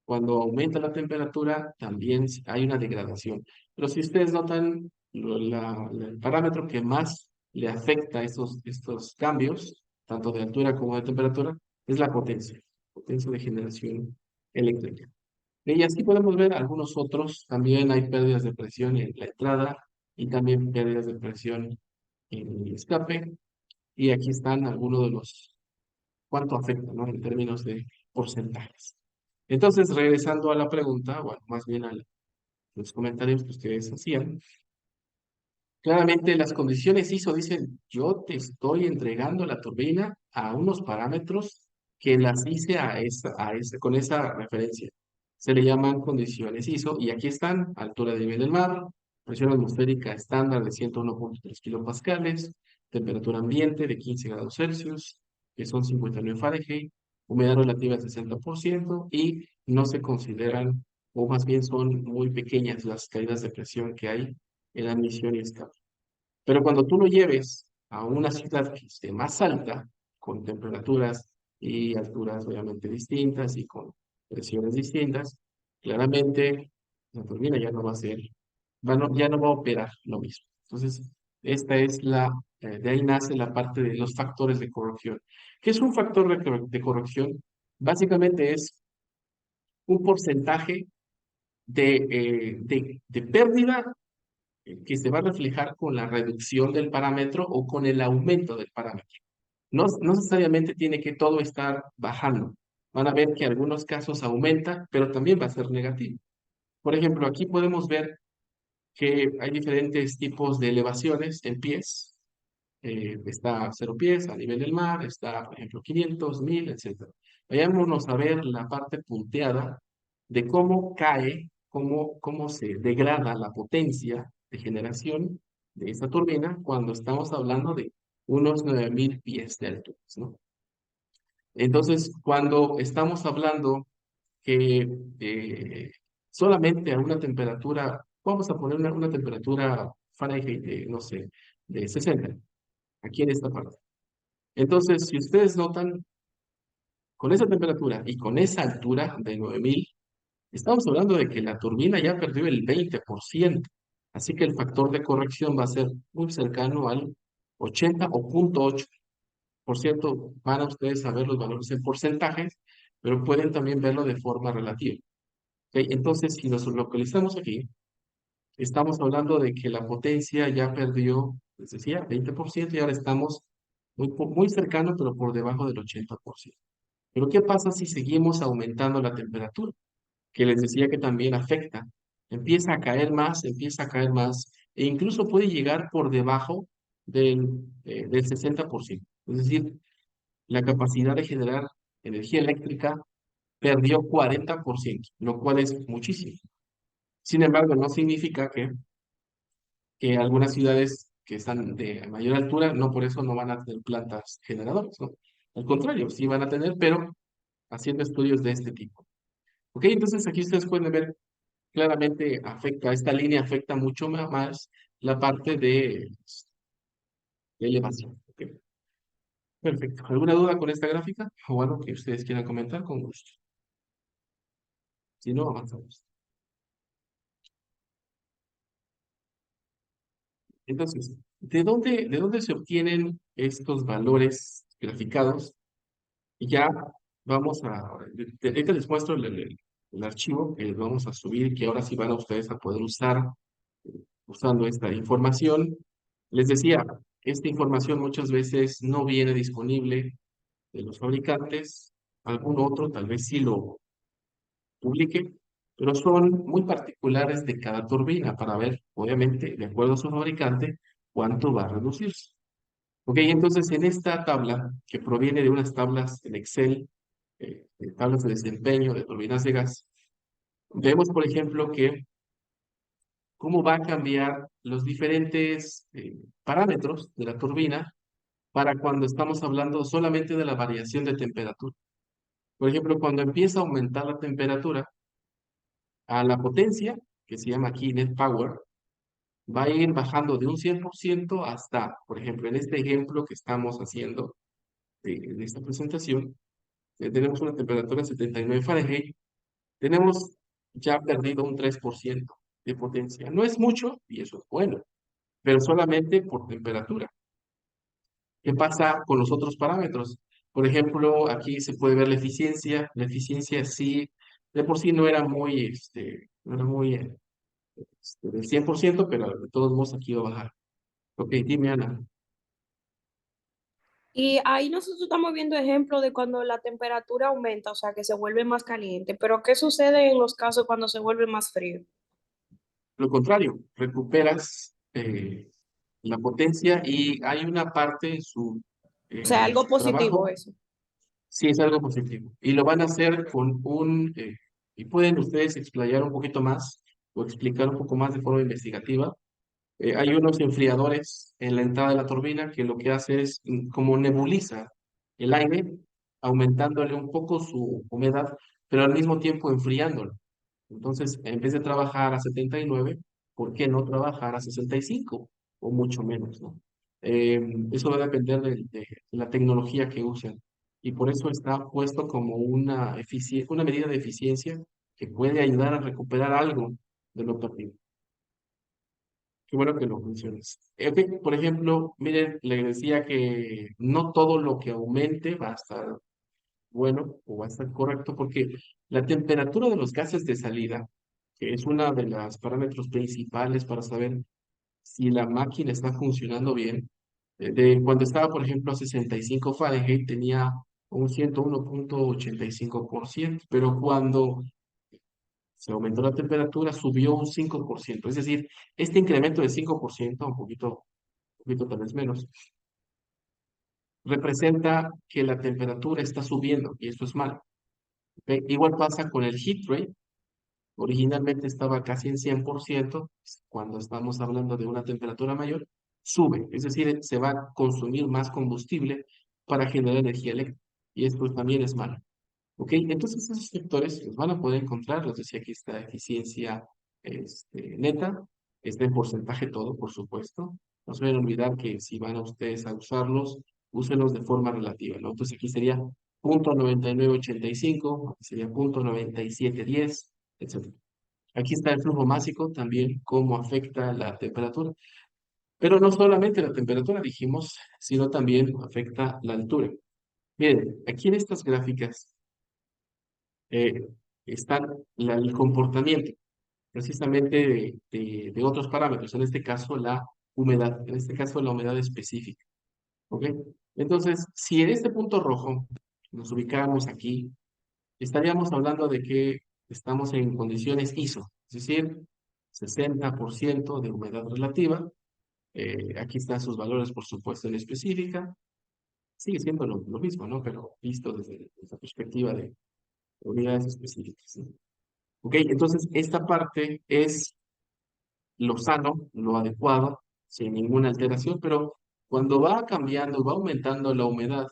cuando aumenta la temperatura, también hay una degradación. Pero si ustedes notan, el parámetro que más le afecta a estos cambios, tanto de altura como de temperatura, es la potencia de generación eléctrica. Y así podemos ver algunos otros, también hay pérdidas de presión en la entrada y también pérdidas de presión en el escape. Y aquí están algunos de los cuánto afecta, ¿no? En términos de porcentajes. Entonces, regresando a la pregunta, bueno, más bien a los comentarios que ustedes hacían, claramente las condiciones ISO dicen, yo te estoy entregando la turbina a unos parámetros que las hice con esa referencia. Se le llaman condiciones ISO y aquí están, altura de nivel del mar, presión atmosférica estándar de 101.3 kilopascales, temperatura ambiente de 15 grados Celsius, que son 59 Fahrenheit, humedad relativa del 60% y no se consideran, o más bien son muy pequeñas las caídas de presión que hay en admisión y escape. Pero cuando tú lo lleves a una ciudad que esté más alta, con temperaturas y alturas obviamente distintas y con presiones distintas, claramente la turbina ya no va a ser, ya no va a operar lo mismo. Entonces, esta es de ahí nace la parte de los factores de corrección. ¿Qué es un factor de corrección? Básicamente es un porcentaje de pérdida que se va a reflejar con la reducción del parámetro o con el aumento del parámetro. No necesariamente tiene que todo estar bajando. Van a ver que en algunos casos aumenta, pero también va a ser negativo. Por ejemplo, aquí podemos ver que hay diferentes tipos de elevaciones en pies. está a 0 pies a nivel del mar, está, por ejemplo, 500, 1000, etc. Vayámonos a ver la parte punteada de cómo cae, cómo se degrada la potencia de generación de esta turbina cuando estamos hablando de unos 9000 pies de altura, ¿no? Entonces, cuando estamos hablando que solamente a una temperatura, vamos a poner una temperatura Fahrenheit de, no sé, de 60, aquí en esta parte. Entonces, si ustedes notan, con esa temperatura y con esa altura de 9000, estamos hablando de que la turbina ya perdió el 20%. Así que el factor de corrección va a ser muy cercano al 80 o 0.8%. Van a ustedes saber los valores en porcentajes, pero pueden también verlo de forma relativa. ¿Ok? Entonces, si nos localizamos aquí, estamos hablando de que la potencia ya perdió, les decía, 20% y ahora estamos muy cercano, pero por debajo del 80%. Pero ¿qué pasa si seguimos aumentando la temperatura? Que les decía que también afecta. Empieza a caer más, e incluso puede llegar por debajo del 60%. Es decir, la capacidad de generar energía eléctrica perdió 40%, lo cual es muchísimo. Sin embargo, no significa que algunas ciudades que están de mayor altura, no por eso no van a tener plantas generadoras, ¿no? Al contrario, sí van a tener, pero haciendo estudios de este tipo. Ok, entonces aquí ustedes pueden ver claramente esta línea afecta mucho más la parte de elevación. Ok, perfecto. ¿Alguna duda con esta gráfica o algo que ustedes quieran comentar? Con gusto. Si no, avanzamos. Entonces, ¿de dónde se obtienen estos valores graficados? Y ya vamos ahorita les muestro el archivo que vamos a subir, que ahora sí van a ustedes a poder usar usando esta información. Les decía, esta información muchas veces no viene disponible de los fabricantes, algún otro tal vez sí lo publique, pero son muy particulares de cada turbina para ver, obviamente, de acuerdo a su fabricante, cuánto va a reducirse. Ok, entonces en esta tabla, que proviene de unas tablas en Excel, tablas de desempeño de turbinas de gas, vemos, por ejemplo, que cómo va a cambiar los diferentes parámetros de la turbina para cuando estamos hablando solamente de la variación de temperatura. Por ejemplo, cuando empieza a aumentar la temperatura, a la potencia, que se llama aquí net power, va a ir bajando de un 100% hasta, por ejemplo, en este ejemplo que estamos haciendo de esta presentación, tenemos una temperatura de 79 Fahrenheit, tenemos ya perdido un 3% de potencia. No es mucho y eso es bueno, pero solamente por temperatura. ¿Qué pasa con los otros parámetros? Por ejemplo, aquí se puede ver la eficiencia. La eficiencia sí, de por sí no era muy del 100%, pero de todos modos aquí va a bajar. Ok, dime, Ana. Y ahí nosotros estamos viendo ejemplos de cuando la temperatura aumenta, o sea, que se vuelve más caliente. Pero ¿qué sucede en los casos cuando se vuelve más frío? Lo contrario, recuperas la potencia y hay una parte en O sea, algo positivo trabajo. eso. Sí, es algo positivo. Y lo van a hacer con y pueden ustedes explayar un poquito más o explicar un poco más de forma investigativa. Hay unos enfriadores en la entrada de la turbina que lo que hace es como nebuliza el aire, aumentándole un poco su humedad, pero al mismo tiempo enfriándolo. Entonces, en vez de trabajar a 79, ¿por qué no trabajar a 65 o mucho menos, ¿no? Eso va a depender de la tecnología que usen. Y por eso está puesto como una medida de eficiencia que puede ayudar a recuperar algo de lo perdido. Qué bueno que lo mencionas. Ok, por ejemplo, miren, le decía que no todo lo que aumente va a estar bueno o va a estar correcto porque la temperatura de los gases de salida, que es una de las parámetros principales para saber si la máquina está funcionando bien, cuando estaba, por ejemplo, a 65 Fahrenheit tenía un 101.85%, pero cuando se aumentó la temperatura subió un 5%. Es decir, este incremento de 5%, un poquito tal vez menos, representa que la temperatura está subiendo y eso es malo. ¿Ok? Igual pasa con el heat rate. Originalmente estaba casi en 100%, cuando estamos hablando de una temperatura mayor, sube, es decir, se va a consumir más combustible para generar energía eléctrica y esto también es malo. ¿Ok? Entonces esos sectores los van a poder encontrar, les decía, aquí está eficiencia neta, está en porcentaje todo, por supuesto. No se deben olvidar que si van a ustedes a usarlos, úsenlos de forma relativa, ¿no? Entonces aquí sería 0.9985, aquí sería 0.9710, etc. Aquí está el flujo másico también, cómo afecta la temperatura. Pero no solamente la temperatura, dijimos, sino también afecta la altura. Miren, aquí en estas gráficas eh, está el comportamiento precisamente de otros parámetros, en este caso la humedad, en este caso la humedad específica. ¿Ok? Entonces, si en este punto rojo nos ubicamos aquí, estaríamos hablando de que estamos en condiciones ISO, es decir, 60% de humedad relativa. Aquí están sus valores, por supuesto, en específica. Sigue siendo lo mismo, ¿no? Pero visto desde la perspectiva de unidades específicas, ¿no? Ok, entonces esta parte es lo sano, lo adecuado, sin ninguna alteración, pero cuando va cambiando, va aumentando la humedad,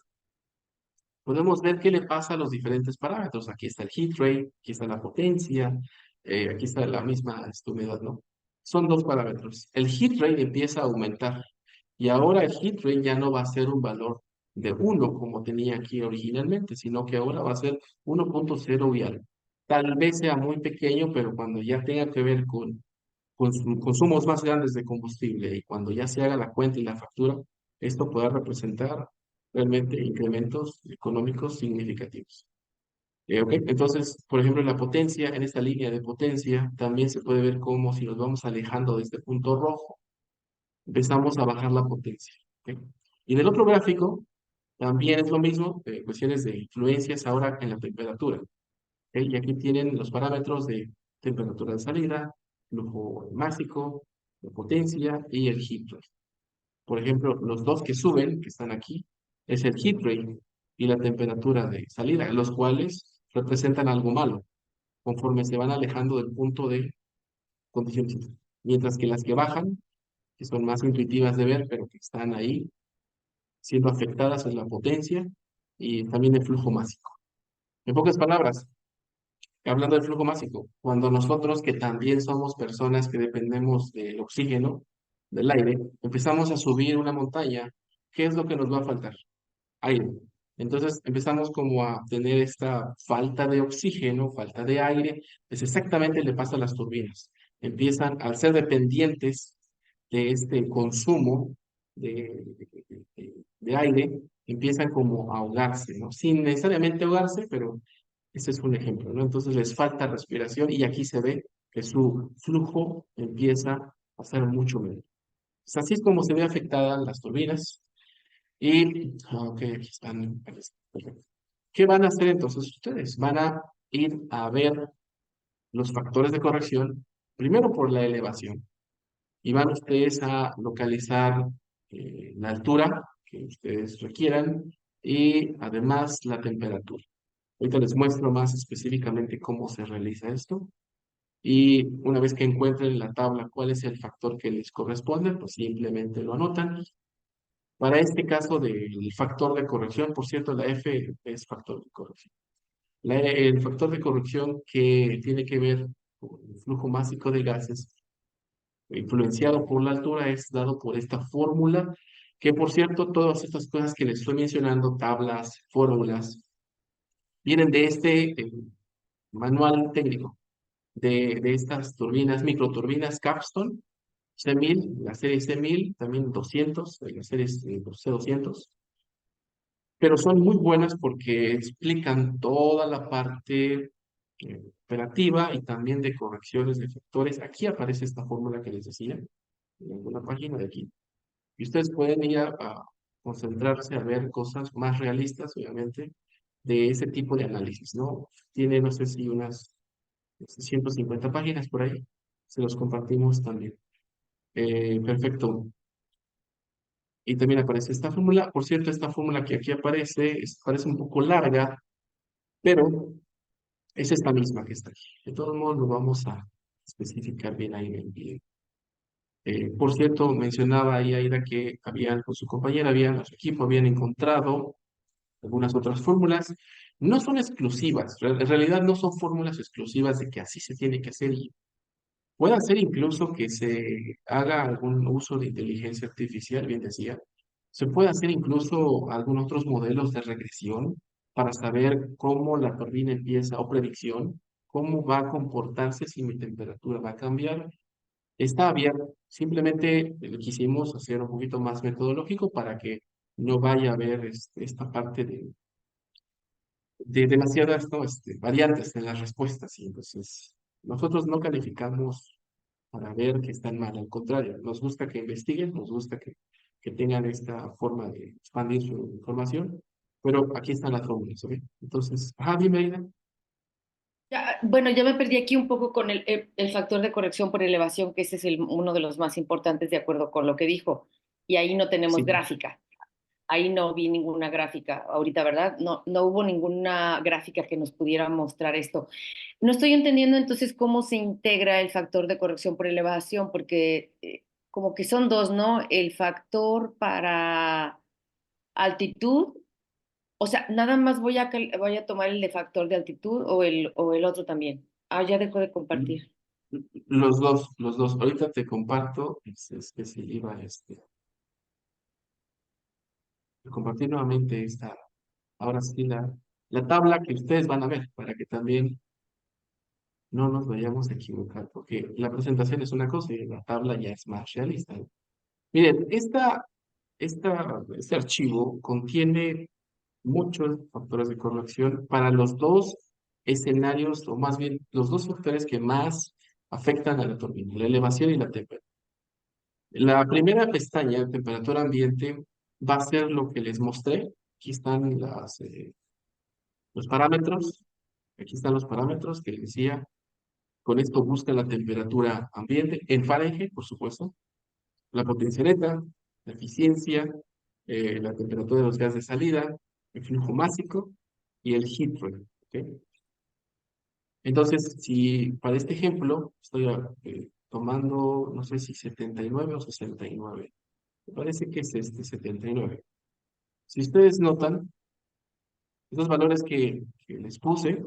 podemos ver qué le pasa a los diferentes parámetros. Aquí está el heat rate, aquí está la potencia, aquí está la misma humedad, ¿no? Son dos parámetros. El heat rate empieza a aumentar y ahora el heat rate ya no va a ser un valor de 1 como tenía aquí originalmente, sino que ahora va a ser 1.0 y algo. Tal vez sea muy pequeño, pero cuando ya tenga que ver con consumos más grandes de combustible y cuando ya se haga la cuenta y la factura, esto puede representar realmente incrementos económicos significativos. ¿Ok? Entonces, por ejemplo, la potencia, en esta línea de potencia, también se puede ver como si nos vamos alejando de este punto rojo, empezamos a bajar la potencia. ¿Ok? Y en el otro gráfico, también es lo mismo, cuestiones de influencias ahora en la temperatura. ¿Ok? Y aquí tienen los parámetros de temperatura de salida, flujo másico, de potencia y el heat rate. Por ejemplo, los dos que suben, que están aquí, es el heat rate y la temperatura de salida, los cuales representan algo malo, conforme se van alejando del punto de condición crítica. Mientras que las que bajan, que son más intuitivas de ver, pero que están ahí siendo afectadas en la potencia y también el flujo másico. En pocas palabras, hablando del flujo másico, cuando nosotros que también somos personas que dependemos del oxígeno, del aire, empezamos a subir una montaña, ¿qué es lo que nos va a faltar? Aire. Entonces empezamos como a tener esta falta de oxígeno, falta de aire, es exactamente le pasa a las turbinas. Empiezan a ser dependientes de este consumo de aire, empiezan como a ahogarse, ¿no? Sin necesariamente ahogarse, pero ese es un ejemplo, ¿no? Entonces les falta respiración y aquí se ve que su flujo empieza a ser mucho menor. Pues así es como se ve afectadas las turbinas. Y, ok, aquí están. Perfecto. ¿Qué van a hacer entonces ustedes? Van a ir a ver los factores de corrección, primero por la elevación, y van ustedes a localizar la altura que ustedes requieran y además la temperatura. Ahorita les muestro más específicamente cómo se realiza esto. Y una vez que encuentren en la tabla cuál es el factor que les corresponde, pues simplemente lo anotan. Para este caso del factor de corrección, por cierto, la F es factor de corrección. El factor de corrección que tiene que ver con el flujo másico de gases, influenciado por la altura, es dado por esta fórmula, que por cierto, todas estas cosas que les estoy mencionando, tablas, fórmulas, vienen de este manual técnico de estas turbinas, microturbinas Capstone, C1000, la serie C1000, también 200, la serie C200, pero son muy buenas porque explican toda la parte operativa y también de correcciones de factores. Aquí aparece esta fórmula que les decía, en alguna página de aquí. Y ustedes pueden ir a concentrarse a ver cosas más realistas, obviamente, de ese tipo de análisis, ¿no? Tiene, no sé si unas 150 páginas por ahí. Se los compartimos también. Perfecto. y también aparece esta fórmula. Por cierto, esta fórmula que aquí aparece parece un poco larga, pero es esta misma que está aquí. De todos modos, lo vamos a especificar bien ahí en el video. Por cierto, mencionaba ahí Aida que habían, con su compañera, habían, su equipo habían encontrado algunas otras fórmulas. No son exclusivas, en realidad no son fórmulas exclusivas de que así se tiene que hacer y puede hacer incluso que se haga algún uso de inteligencia artificial, bien decía. Se puede hacer incluso algunos otros modelos de regresión para saber cómo la turbina empieza, o predicción, cómo va a comportarse si mi temperatura va a cambiar. Está abierto. Simplemente quisimos hacer un poquito más metodológico para que no vaya a haber esta parte de demasiadas, ¿no? Variantes en las respuestas. Y entonces, nosotros no calificamos para ver que están mal. Al contrario, nos gusta que investiguen, nos gusta que tengan esta forma de expandir su información, pero aquí están las fórmulas, ¿ok? Entonces, dime, Aida. Bueno, ya me perdí aquí un poco con el factor de corrección por elevación, que ese es uno de los más importantes de acuerdo con lo que dijo. Y ahí no tenemos Sí. gráfica. Ahí no vi ninguna gráfica ahorita, ¿verdad? No, no hubo ninguna gráfica que nos pudiera mostrar esto. No estoy entendiendo entonces cómo se integra el factor de corrección por elevación, porque como que son dos, ¿no? El factor para altitud, o sea, nada más voy a tomar el de factor de altitud o el otro también. Ah, ya dejo de compartir. Los dos, los dos. Ahorita te comparto, es que se iba compartir nuevamente ahora sí la tabla que ustedes van a ver, para que también no nos vayamos a equivocar, porque la presentación es una cosa y la tabla ya es más realista, ¿no? Miren, este archivo contiene muchos factores de corrección para los dos escenarios, o más bien los dos factores que más afectan a la turbina, la elevación y la temperatura. La primera pestaña, temperatura ambiente, va a ser lo que les mostré. Aquí están los parámetros. Aquí están los parámetros que les decía. Con esto busca la temperatura ambiente en Fahrenheit, por supuesto, la potencia neta, la eficiencia, la temperatura de los gases de salida, el flujo másico y el heat rate. ¿Ok? Entonces, si para este ejemplo estoy tomando, no sé si 79 o 69. Me parece que es 79. Si ustedes notan, esos valores que les puse,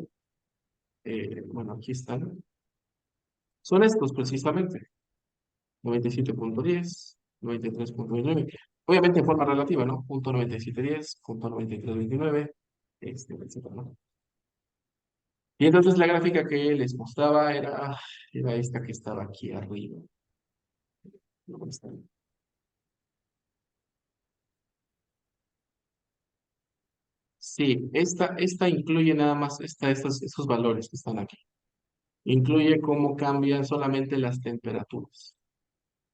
bueno, aquí están, son estos precisamente. 97.10, 93.29. Obviamente en forma relativa, ¿no? Punto 97.10, punto 93.29, etcétera, ¿no? Y entonces la gráfica que les mostraba era esta que estaba aquí arriba. ¿Dónde está? Sí, esta incluye nada más esos valores que están aquí. Incluye cómo cambian solamente las temperaturas.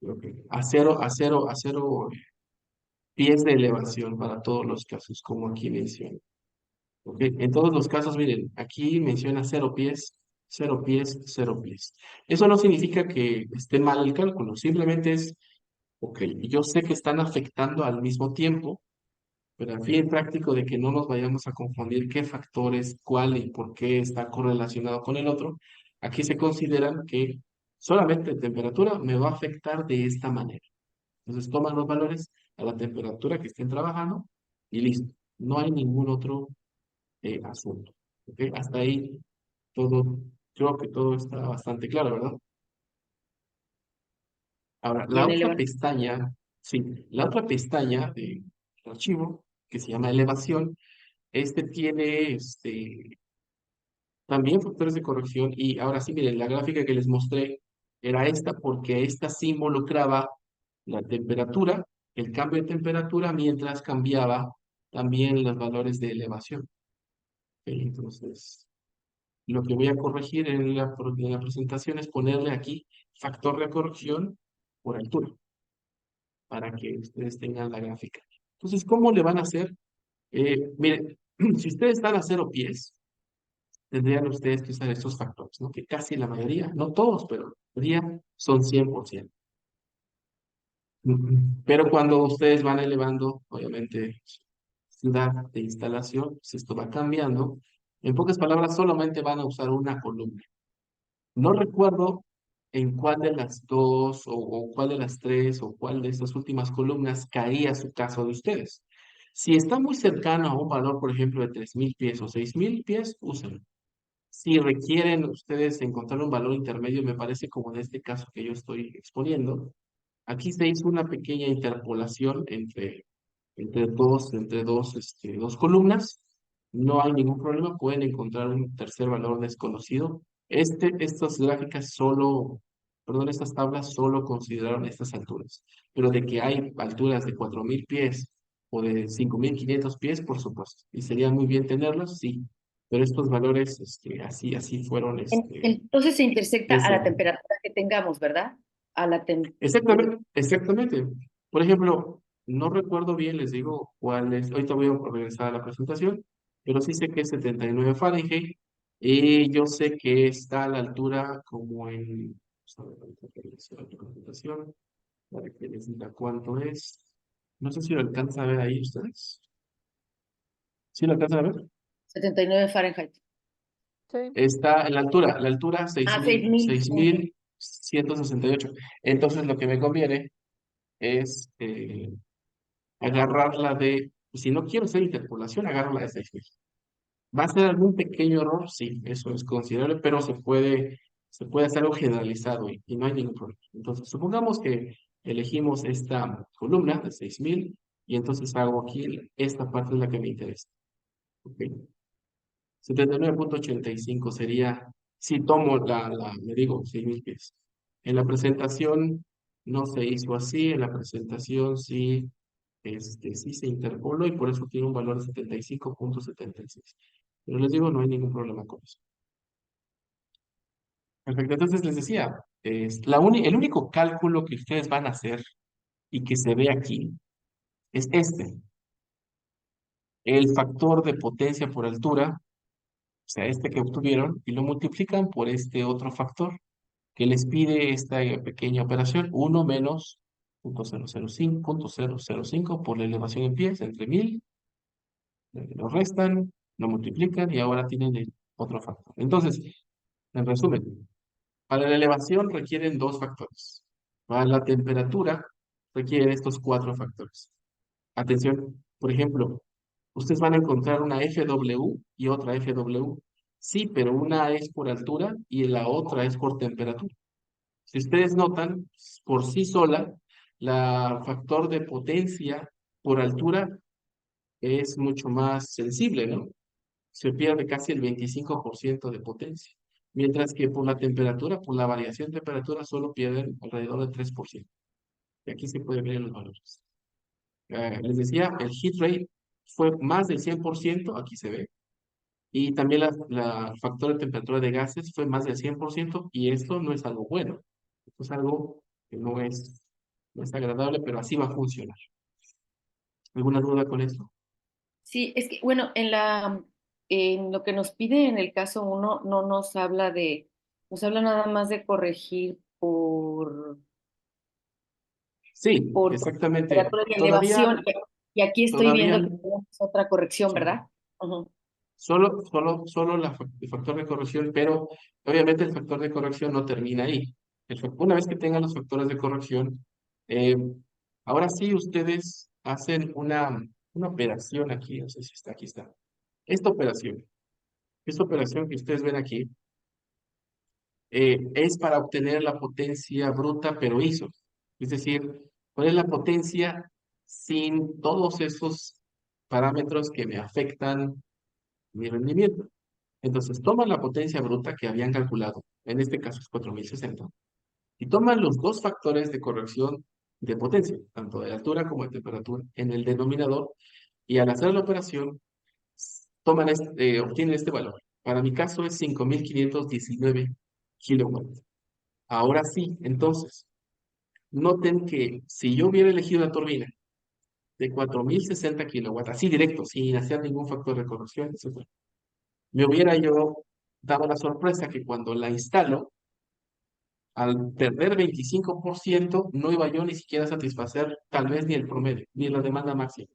Ok. A cero pies de elevación para todos los casos, como aquí menciona. Ok. En todos los casos, miren, aquí menciona 0 pies, 0 pies, 0 pies. Eso no significa que esté mal el cálculo, simplemente es, ok, yo sé que están afectando al mismo tiempo, pero al fin práctico de que no nos vayamos a confundir qué factores, cuál y por qué está correlacionado con el otro, aquí se consideran que solamente temperatura me va a afectar de esta manera. Entonces toman los valores a la temperatura que estén trabajando y listo. No hay ningún otro asunto. ¿Ok? Hasta ahí todo, creo que todo está bastante claro, ¿verdad? Ahora, Y la en otra elevación. pestaña, sí, la otra pestaña de archivo, que se llama elevación, tiene también factores de corrección y ahora sí, miren, la gráfica que les mostré era esta porque esta sí involucraba la temperatura, el cambio de temperatura mientras cambiaba también los valores de elevación. ¿Ok? Entonces, lo que voy a corregir en la presentación es ponerle aquí factor de corrección por altura, para que ustedes tengan la gráfica. Entonces, ¿cómo le van a hacer? Miren, si ustedes están a 0 pies, tendrían ustedes que usar estos factores, ¿no? Que casi la mayoría, no todos, pero la mayoría son 100%. Pero cuando ustedes van elevando, obviamente, ciudad de instalación, si esto va cambiando, en pocas palabras, solamente van a usar una columna. No recuerdo en cuál de las dos, o cuál de las tres, o cuál de estas últimas columnas caía su caso de ustedes. Si está muy cercano a un valor, por ejemplo, de 3,000 pies o 6,000 pies, úsenlo. Si requieren ustedes encontrar un valor intermedio, me parece como en este caso que yo estoy exponiendo, aquí se hizo una pequeña interpolación entre dos columnas. No hay ningún problema, pueden encontrar un tercer valor desconocido. Estas gráficas solo, perdón, estas tablas solo consideraron estas alturas, pero de que hay alturas de 4,000 pies o de 5,500 pies, por supuesto, y sería muy bien tenerlos, sí, pero estos valores, así fueron, Entonces se intersecta a la desde. temperatura que tengamos, ¿verdad? A la temperatura. Exactamente, exactamente. Por ejemplo, no recuerdo bien, les digo cuál es, ahorita voy a regresar a la presentación, pero sí sé que es 79 Fahrenheit y yo sé que está a la altura como en, vamos a ver, ahorita regreso a la presentación para que les diga cuánto es. No sé si lo alcanzan a ver ahí ustedes. ¿Sí lo alcanzan a ver? 79 Fahrenheit. Sí. Está en la altura Ah, 6,000, 6,000. 6,168. Entonces lo que me conviene es agarrarla si no quiero hacer interpolación, agarro la de 6,000. ¿Va a ser algún pequeño error? Sí, eso es considerable, pero se puede hacer algo generalizado y no hay ningún problema. Entonces, supongamos que elegimos esta columna de 6,000 y entonces hago aquí, esta parte es la que me interesa. ¿Ok? 79,85 sería, si tomo me digo, 6,000 pies. En la presentación no se hizo así, en la presentación sí se interpoló y por eso tiene un valor de 75,76. Pero les digo, no hay ningún problema con eso. Perfecto, entonces les decía, el único cálculo que ustedes van a hacer y que se ve aquí es el factor de potencia por altura, o sea, este que obtuvieron, y lo multiplican por este otro factor que les pide esta pequeña operación, 1 menos 0,005 por la elevación en pies entre 1000. Lo restan, lo multiplican y ahora tienen el otro factor. Entonces, en resumen, para la elevación requieren dos factores. Para la temperatura requieren estos cuatro factores. Atención, por ejemplo, ustedes van a encontrar una FW y otra FW. Sí, pero una es por altura y la otra es por temperatura. Si ustedes notan, por sí sola, la factor de potencia por altura es mucho más sensible, ¿no? Se pierde casi el 25% de potencia, mientras que por la temperatura, por la variación de temperatura, solo pierden alrededor del 3%. Y aquí se puede ver en los valores. Les decía, el heat rate fue más del 100%, aquí se ve, y también el factor de temperatura de gases fue más del 100%, y esto no es algo bueno. Esto es algo que no es agradable, pero así va a funcionar. ¿Alguna duda con esto? Sí, es que, bueno, en lo que nos pide en el caso uno, no nos habla nada más de corregir Sí, por exactamente. temperatura y Todavía, elevación. Y aquí estoy todavía, viendo que tenemos otra corrección, sí. ¿verdad? Ujú. Solo el factor de corrección, pero obviamente el factor de corrección no termina ahí. Una vez que tengan los factores de corrección, eh, ahora sí ustedes hacen una operación aquí, no sé si está, aquí está. Esta operación que ustedes ven aquí, es para obtener la potencia bruta, pero ISO. Es decir, cuál es la potencia sin todos esos parámetros que me afectan mi rendimiento. Entonces, toman la potencia bruta que habían calculado, en este caso es 4,060, y toman los dos factores de corrección de potencia, tanto de altura como de temperatura, en el denominador, y al hacer la operación, obtienen este valor. Para mi caso es 5,519 kilowatts. Ahora sí, entonces, noten que si yo hubiera elegido la turbina de 4,060 kilowatts, así directo, sin hacer ningún factor de corrección, etc., me hubiera yo dado la sorpresa que cuando la instalo, al perder 25%, no iba yo ni siquiera a satisfacer tal vez ni el promedio, ni la demanda máxima.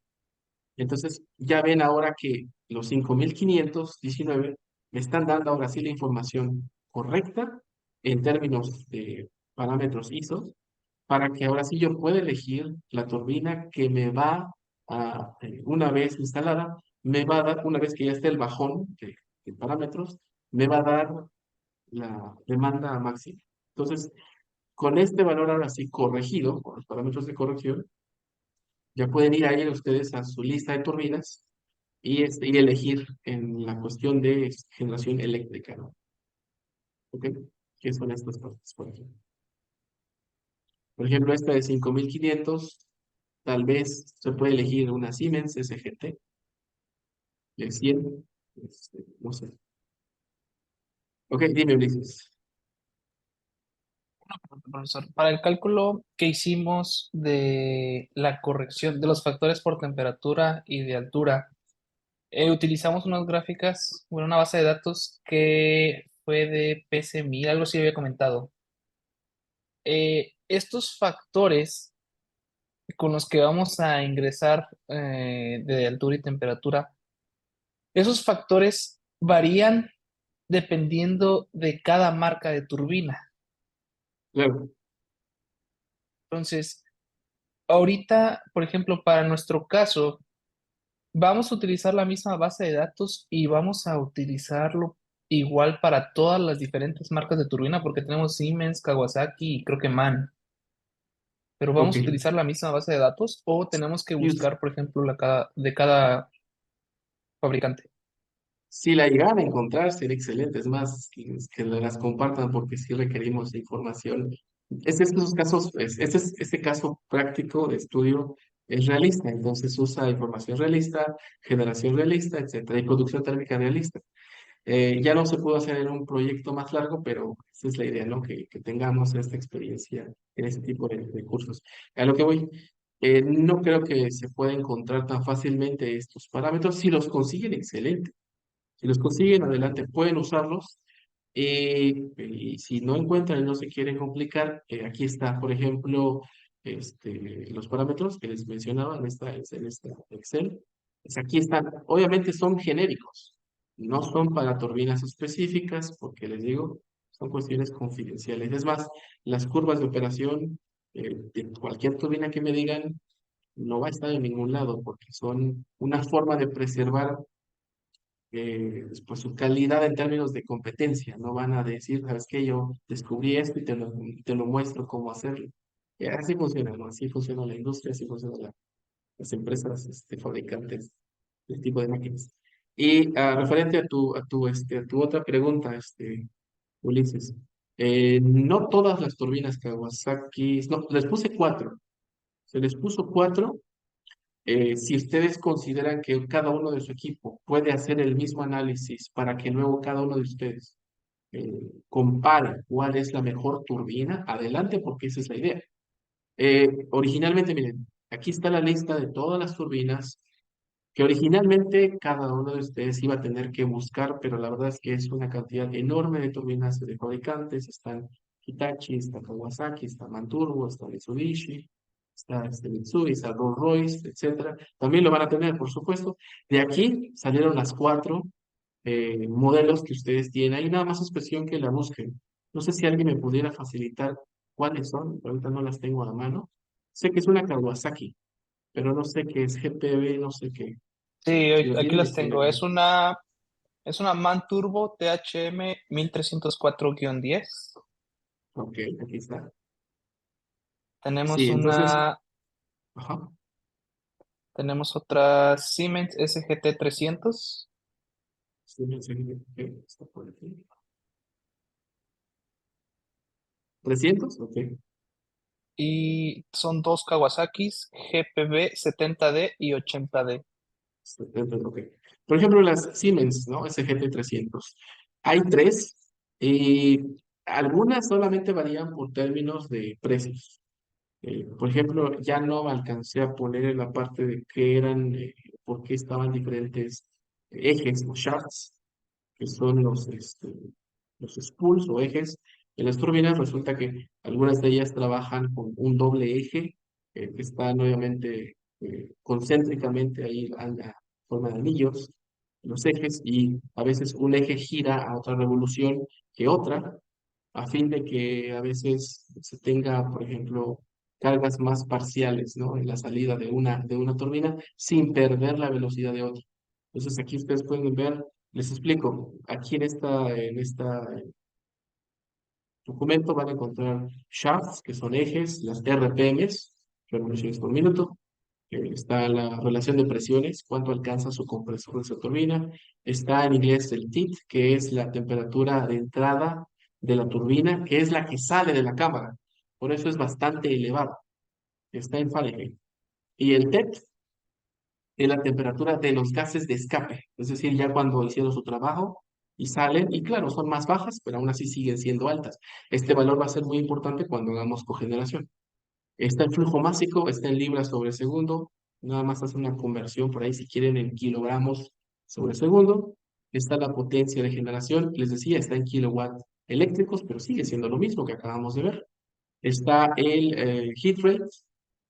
Entonces, ya ven ahora que los 5.519 me están dando ahora sí la información correcta en términos de parámetros ISO, para que ahora sí yo pueda elegir la turbina que me va a, una vez instalada, me va a dar, una vez que ya esté el bajón de parámetros, me va a dar la demanda máxima. Entonces, con este valor ahora sí corregido, con los parámetros de corrección, ya pueden ir ahí ustedes a su lista de turbinas y elegir en la cuestión de generación eléctrica, ¿no? ¿Ok? ¿Qué son estas partes, por ejemplo? Por ejemplo, esta de 5.500, tal vez se puede elegir una Siemens SGT de 100, no sé. Ok, dime, Ulises. Profesor, para el cálculo que hicimos de la corrección de los factores por temperatura y de altura, utilizamos unas gráficas, bueno, una base de datos que fue de PCMI, algo así había comentado. Estos factores con los que vamos a ingresar de altura y temperatura, esos factores varían dependiendo de cada marca de turbina. Claro, Entonces, ahorita, por ejemplo, para nuestro caso, vamos a utilizar la misma base de datos y vamos a utilizarlo igual para todas las diferentes marcas de turbina, porque tenemos Siemens, Kawasaki y creo que MAN. Pero ok. vamos a utilizar la misma base de datos o tenemos que Y buscar, por ejemplo, de cada fabricante. si la llegan a encontrar, sería excelente. Es más, que las compartan porque sí requerimos información. Esos casos, este caso práctico de estudio es realista, entonces usa información realista, generación realista, etcétera, y producción térmica realista. Ya no se pudo hacer en un proyecto más largo, pero esa es la idea, ¿no? Que tengamos esta experiencia en ese tipo de cursos. A lo que voy, no creo que se pueda encontrar tan fácilmente estos parámetros. Si los consiguen, excelente. Si los consiguen, adelante, pueden usarlos. Y si no encuentran y no se quieren complicar, aquí está, por ejemplo, los parámetros que les mencionaba en esta Excel. Pues aquí están. Obviamente son genéricos, no son para turbinas específicas, porque les digo, son cuestiones confidenciales. Es más, las curvas de operación de cualquier turbina que me digan no va a estar en ningún lado, porque son una forma de preservar pues su calidad en términos de competencia. No van a decir, sabes qué, yo descubrí esto y te lo muestro cómo hacerlo. Y así funciona, ¿no? Así funciona la industria, así funcionan las empresas fabricantes de este tipo de máquinas. Y referente a tu otra pregunta, Ulises, no todas las turbinas Kawasaki, no, les puse cuatro. Se les puso cuatro. Si ustedes consideran que cada uno de su equipo puede hacer el mismo análisis para que luego cada uno de ustedes compare cuál es la mejor turbina, adelante, porque esa es la idea. Originalmente, miren, aquí está la lista de todas las turbinas que originalmente cada uno de ustedes iba a tener que buscar, pero la verdad es que es una cantidad enorme de turbinas de fabricantes. Están Hitachi, está Kawasaki, está Manturbo, está Mitsubishi, está Mitsui, está Rolls Royce, etcétera. También lo van a tener, por supuesto. De aquí salieron las cuatro modelos que ustedes tienen. Ahí nada más es cuestión que la busquen. No sé si alguien me pudiera facilitar cuáles son, ahorita no las tengo a la mano. Sé que es una Kawasaki, pero no sé qué es GPB, no sé qué. Sí, Si lo aquí tienen, las tengo. excelente. Es una MAN Turbo THM 1304-10. Ok, aquí está. Tenemos Sí, entonces, una, ajá. tenemos otra Siemens SGT 300 Sí, ok, está por aquí. 300, ok. y son dos Kawasaki's GPB 70D y 80D. 70, ok. Por ejemplo, las Siemens, ¿no? SGT 300. Hay tres y algunas solamente varían por términos de precios. Por ejemplo, ya no alcancé a poner en la parte de qué eran, por qué estaban diferentes ejes o shafts, que son los spools o ejes. En las turbinas resulta que algunas de ellas trabajan con un doble eje que está nuevamente concéntricamente ahí en la forma de anillos, los ejes, y a veces un eje gira a otra revolución que otra, a fin de que a veces se tenga, por ejemplo, cargas más parciales, ¿no? En la salida de una turbina sin perder la velocidad de otra. Entonces aquí ustedes pueden ver, les explico, aquí en esta documento van a encontrar shafts, que son ejes, las RPMs, revoluciones por minuto, está la relación de presiones, cuánto alcanza su compresor de su turbina, está en inglés el TIT, que es la temperatura de entrada de la turbina, que es la que sale de la cámara, por eso es bastante elevada, está en Fahrenheit. Y el TET es la temperatura de los gases de escape, es decir, ya cuando hicieron su trabajo y salen, y claro, son más bajas, pero aún así siguen siendo altas. Este valor va a ser muy importante cuando hagamos cogeneración. Está el flujo másico, está en libras sobre segundo, nada más hace una conversión por ahí si quieren en kilogramos sobre segundo. Está la potencia de generación, les decía, está en kilowatt eléctricos, pero sigue siendo lo mismo que acabamos de ver. Está el heat rate,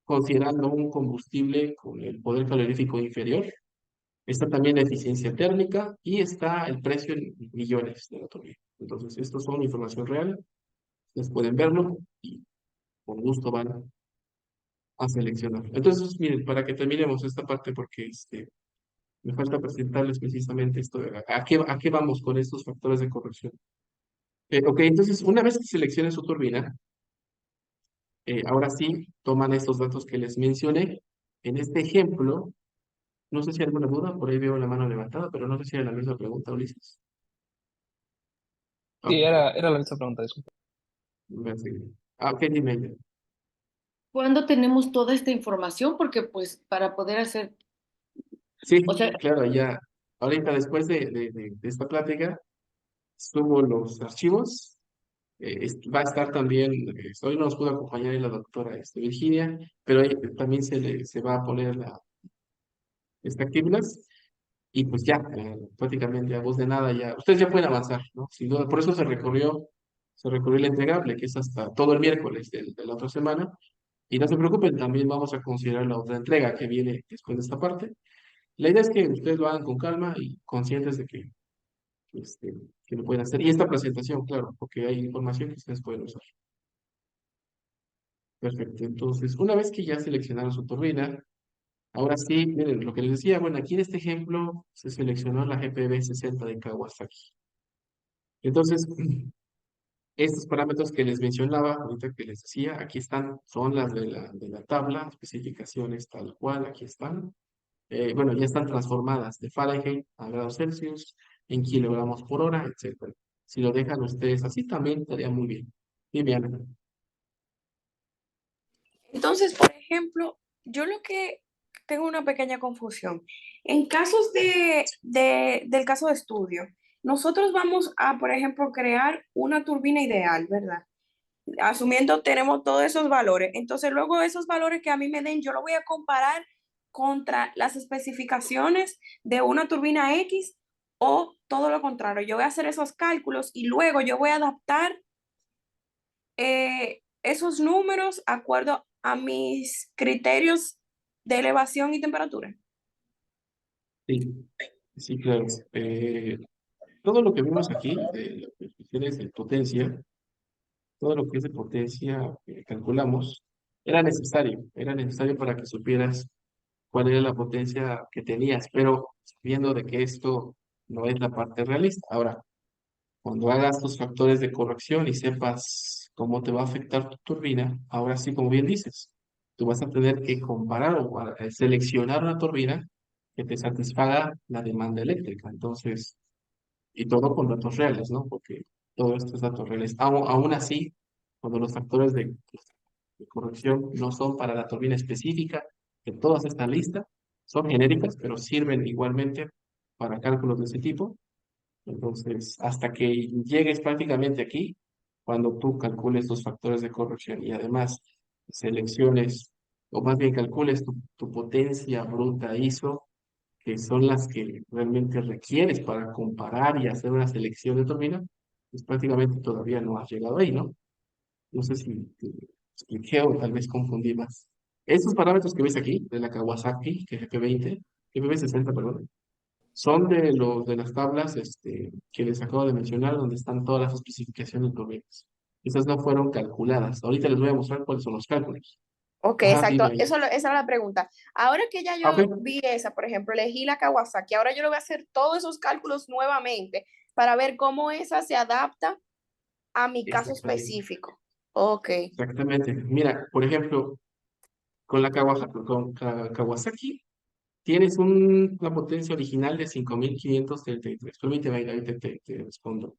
considerando un combustible con el poder calorífico inferior. Está también la eficiencia térmica y está el precio en millones de la turbina. Entonces, estos son información real, ustedes pueden verlo y con gusto van a seleccionar. Entonces, miren, para que terminemos esta parte, porque me falta presentarles precisamente esto, a qué vamos con estos factores de corrección. Ok, entonces, una vez que seleccionen su turbina, ahora sí, toman estos datos que les mencioné. En este ejemplo, no sé si hay alguna duda, por ahí veo la mano levantada, pero no sé si era la misma pregunta, Ulises. Sí, Ok, era la misma pregunta, disculpa. voy a seguir. Ok, dime. ¿Cuándo tenemos toda esta información? Porque pues para poder hacer, Sí, o sea, claro, ya, ahorita después de esta plática, subo los archivos. Va a estar también, hoy no nos pudo acompañar la doctora Virginia, pero también se va a poner esta actividades y pues ya, prácticamente a voz de nada ya, ustedes ya pueden avanzar, ¿no? Sin duda, por eso se recorrió el entregable, que es hasta todo el miércoles de la otra semana, y no se preocupen, también vamos a considerar la otra entrega que viene después de esta parte. La idea es que ustedes lo hagan con calma y conscientes de este, que lo pueden hacer. Y esta presentación, claro, porque hay información que ustedes pueden usar. Perfecto. Entonces, una vez que ya seleccionaron su turbina, ahora sí, miren, lo que les decía, bueno, aquí en este ejemplo se seleccionó la GPB 60 de Kawasaki. Entonces, estos parámetros que les mencionaba, ahorita que les decía, aquí están, son las de la tabla, especificaciones tal cual, aquí están. Bueno, ya están transformadas de Fahrenheit a grados Celsius, en kilogramos por hora, etcétera. Si lo dejan ustedes así, también estaría muy bien. Dime, Ana. Entonces, por ejemplo, yo lo que tengo una pequeña confusión. En casos del caso de estudio, nosotros vamos a, por ejemplo, crear una turbina ideal, ¿verdad? Asumiendo tenemos todos esos valores. Entonces, luego esos valores que a mí me den, yo lo voy a comparar contra las especificaciones de una turbina X o todo lo contrario. Yo voy a hacer esos cálculos y luego yo voy a adaptar esos números de acuerdo a mis criterios de elevación y temperatura. Sí, sí, claro. Todo lo que vimos aquí, de las coeficientes de potencia, todo lo que es de potencia que calculamos, era necesario para que supieras cuál era la potencia que tenías, pero viendo de que esto no es la parte realista. Ahora, cuando hagas tus factores de corrección y sepas cómo te va a afectar tu turbina, ahora sí, como bien dices, tú vas a tener que comparar o seleccionar una turbina que te satisfaga la demanda eléctrica. Entonces, y todo con datos reales, ¿no? Porque todo esto es datos reales. Aún así, cuando los factores de corrección no son para la turbina específica, que todas están listas, son genéricas, pero sirven igualmente para cálculos de ese tipo. Entonces, hasta que llegues prácticamente aquí, cuando tú calcules los factores de corrección y además selecciones, o más bien calcules tu potencia bruta ISO, que son las que realmente requieres para comparar y hacer una selección de turbina, pues prácticamente todavía no has llegado ahí, ¿no? No sé si te expliqué o tal vez confundí más. Estos parámetros que ves aquí, de la Kawasaki, que es GP20, GP60, perdón, son de las tablas que les acabo de mencionar, donde están todas las especificaciones turbinas. Esas no fueron calculadas. Ahorita les voy a mostrar cuáles son los cálculos. Ok, Ajá, exacto. dime ahí. Esa era la pregunta. Ahora que ya Ah, yo ok. vi esa, por ejemplo, elegí la Kawasaki, ahora yo le voy a hacer todos esos cálculos nuevamente para ver cómo esa se adapta a mi caso Exactamente. específico. Ok. Exactamente. Mira, por ejemplo, con la Kawasaki tienes una potencia original de 5.533. Permíteme, ahí te respondo.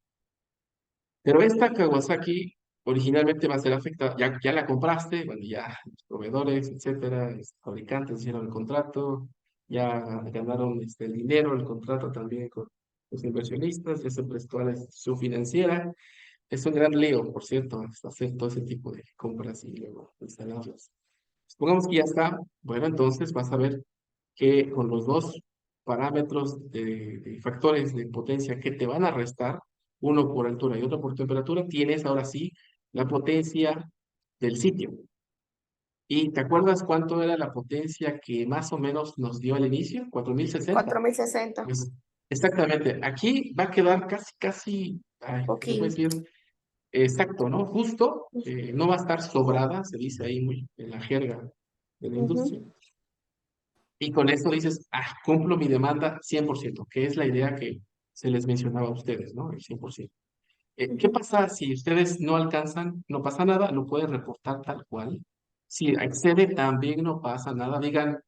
Pero esta Kawasaki originalmente va a ser afectada, ya la compraste, bueno, ya los proveedores, etcétera, fabricantes hicieron el contrato, ya ganaron el dinero, el contrato también con los inversionistas, ya se prestó a la institución financiera. Es un gran lío, por cierto, hacer todo ese tipo de compras y luego instalarlas. Supongamos que ya está, bueno, entonces vas a ver que con los dos parámetros de factores de potencia que te van a restar, uno por altura y otro por temperatura, tienes ahora sí la potencia del sitio. ¿Y te acuerdas cuánto era la potencia que más o menos nos dio al inicio? 4060. 4060. Pues exactamente, aquí va a quedar casi, ay, ¿qué te puedo Ok. decir? Exacto, ¿no? Justo, no va a estar sobrada, se dice ahí muy en la jerga de la industria. Ujú. Y con esto dices, cumplo mi demanda 100%, que es la idea que se les mencionaba a ustedes, ¿no? El 100%. ¿Qué Ujú. pasa si ustedes no alcanzan? No pasa nada, lo pueden reportar tal cual. Si excede, también no pasa nada. Digan,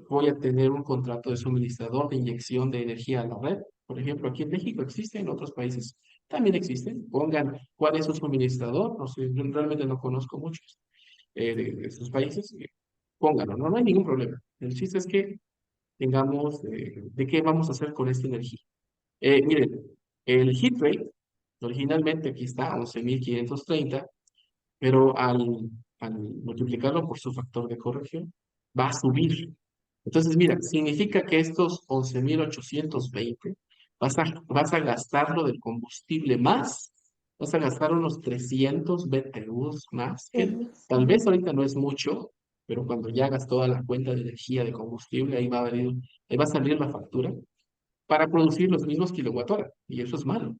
voy a tener un contrato de suministrador de inyección de energía a la red. Por ejemplo, aquí en México existe, en otros países también existen. Pongan cuál es su suministrador. No sé, yo realmente no conozco muchos de esos países. Pónganlo, no hay ningún problema. El chiste es que tengamos de qué vamos a hacer con esta energía. Miren, el heat rate, originalmente aquí está 11.530, pero al multiplicarlo por su factor de corrección, va a subir. Entonces, mira, significa que estos 11.820 vas a gastarlo del combustible más, vas a gastar unos 300 BTUs más, que Ujú. tal vez ahorita no es mucho, pero cuando ya hagas toda la cuenta de energía de combustible, ahí va a salir la factura para producir los mismos kilowatt-hora, y eso es malo.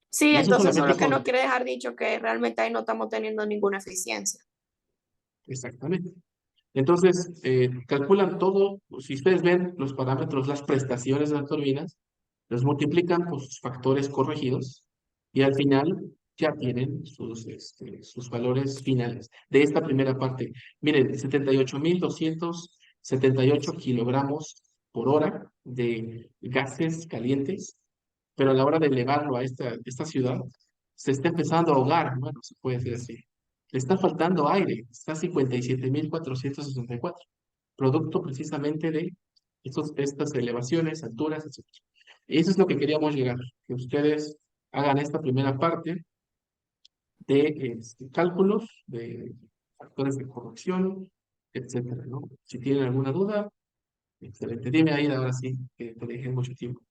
Sí, Y eso entonces eso es solamente lo que no con, quiere dejar dicho que realmente ahí no estamos teniendo ninguna eficiencia. exactamente. Entonces, calculan todo, si ustedes ven los parámetros, las prestaciones de las turbinas, los multiplican por sus factores corregidos y al final ya tienen sus valores finales de esta primera parte. Miren, 78.278 kilogramos por hora de gases calientes, pero a la hora de elevarlo a esta ciudad, se está empezando a ahogar, bueno, se puede decir así. Le está faltando aire, está a 57.464, producto precisamente de estas elevaciones, alturas, etc. Y eso es lo que queríamos llegar, que ustedes hagan esta primera parte de cálculos, de factores de corrección, etcétera, ¿no? Si tienen alguna duda, excelente. Dime ahí, ahora sí, que te dejé mucho tiempo.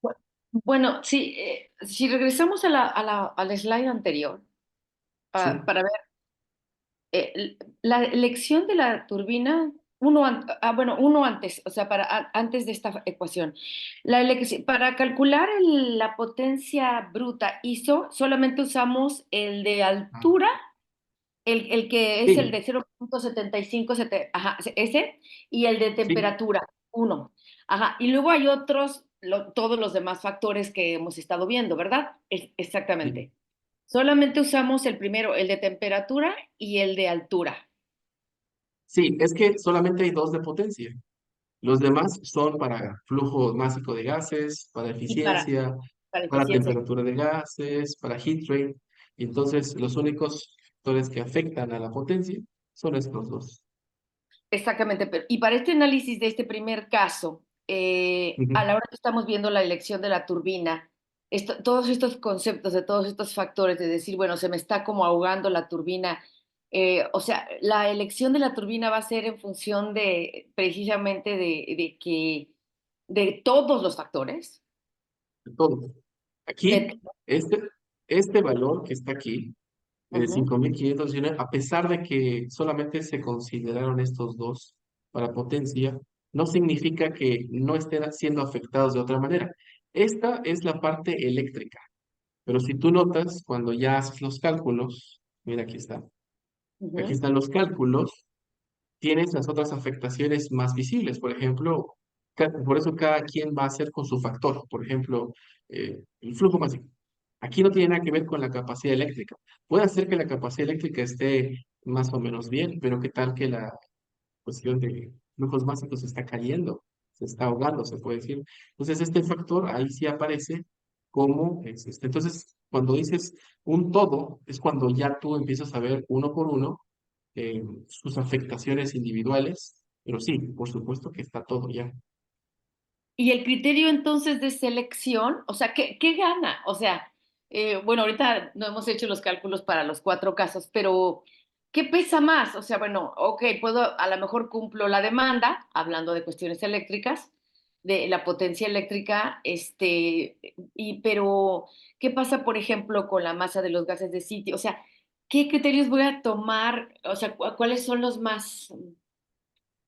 Bueno, sí, si regresamos al slide anterior, Sí, para ver la elección de la turbina, uno antes, o sea, antes de esta ecuación. Para calcular la potencia bruta ISO, solamente usamos el de ah, altura, el que es el sí, de 0.75, ajá, ese, y el de sí, temperatura, uno. Ajá, y luego hay otros, todos los demás factores que hemos estado viendo, ¿verdad? sí. Exactamente. Solamente usamos el primero, el de temperatura y el de altura. Sí, es que solamente hay dos de potencia. Los demás son para flujo másico de gases, para Y eficiencia, para para eficiencia. temperatura de gases, para heat rate. Y entonces los únicos factores que afectan a la potencia son estos dos. Exactamente. Y para este análisis de este primer caso, Ujú. a la hora que estamos viendo la elección de la turbina, todos estos conceptos de todos estos factores, de decir, bueno, se me está como ahogando la turbina, o sea, la elección de la turbina va a ser en función de precisamente de todos los factores. De todo. De, Aquí, este, este valor que está aquí, de Ujú. 5.519, a pesar de que solamente se consideraron estos dos para potencia, no significa que no estén siendo afectados de otra manera. Esta es la parte eléctrica, pero si tú notas, cuando ya haces los cálculos, mira, aquí Ujú. están los cálculos, tienes las otras afectaciones más visibles. Por ejemplo, por eso cada quien va a hacer con su factor. Por ejemplo, el flujo masivo. Aquí no tiene nada que ver con la capacidad eléctrica. Puede ser que la capacidad eléctrica esté más o menos bien, pero qué tal que la cuestión de flujos básicos se está cayendo, se está ahogando, se puede decir. Entonces, este factor ahí sí aparece como es este. Entonces, cuando dices un todo, es cuando ya tú empiezas a ver uno por uno sus afectaciones individuales, pero sí, por supuesto que está todo ya. Y el criterio entonces de selección, o sea, ¿qué gana? O sea, bueno, ahorita no hemos hecho los cálculos para los 4 casos, pero ¿qué pesa más? O sea, bueno, ok, a lo mejor cumplo la demanda, hablando de cuestiones eléctricas, de la potencia eléctrica, pero ¿qué pasa, por ejemplo, con la masa de los gases de sitio? O sea, ¿qué criterios voy a tomar? O sea, ¿cuáles son los más?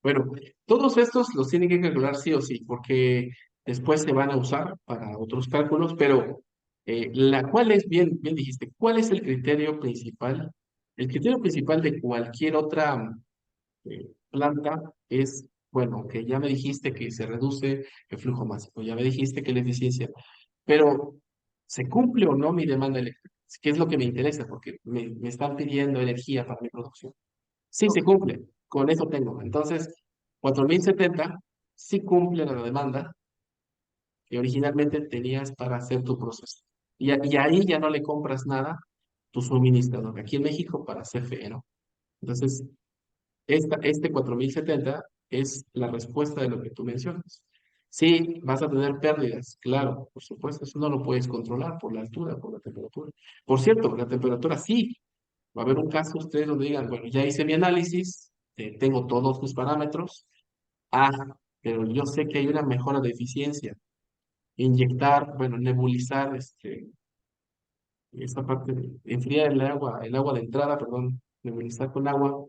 Bueno, todos estos los tienen que calcular sí o sí, porque después se van a usar para otros cálculos, pero ¿cuál es, bien dijiste, cuál es el criterio principal? El criterio principal de cualquier otra planta es, bueno, que ya me dijiste que se reduce el flujo máximo, ya me dijiste que la eficiencia, pero ¿se cumple o no mi demanda eléctrica? ¿Qué es lo que me interesa? Porque me están pidiendo energía para mi producción. Sí, se Ok. cumple. Con eso tengo. Entonces, 4.070 sí cumple la demanda que originalmente tenías para hacer tu proceso. Y ahí ya no le compras nada tu suministrador. Aquí en México para CFE, ¿no? Entonces, este 4.070 es la respuesta de lo que tú mencionas. Sí, vas a tener pérdidas, claro, por supuesto, eso no lo puedes controlar por la altura, por la temperatura. Por cierto, la temperatura sí, va a haber un caso ustedes donde digan, bueno, ya hice mi análisis, tengo todos mis parámetros, ah, pero yo sé que hay una mejora de eficiencia. Inyectar, bueno, nebulizar esta parte de enfriar el agua de entrada, perdón, nebulizar con agua,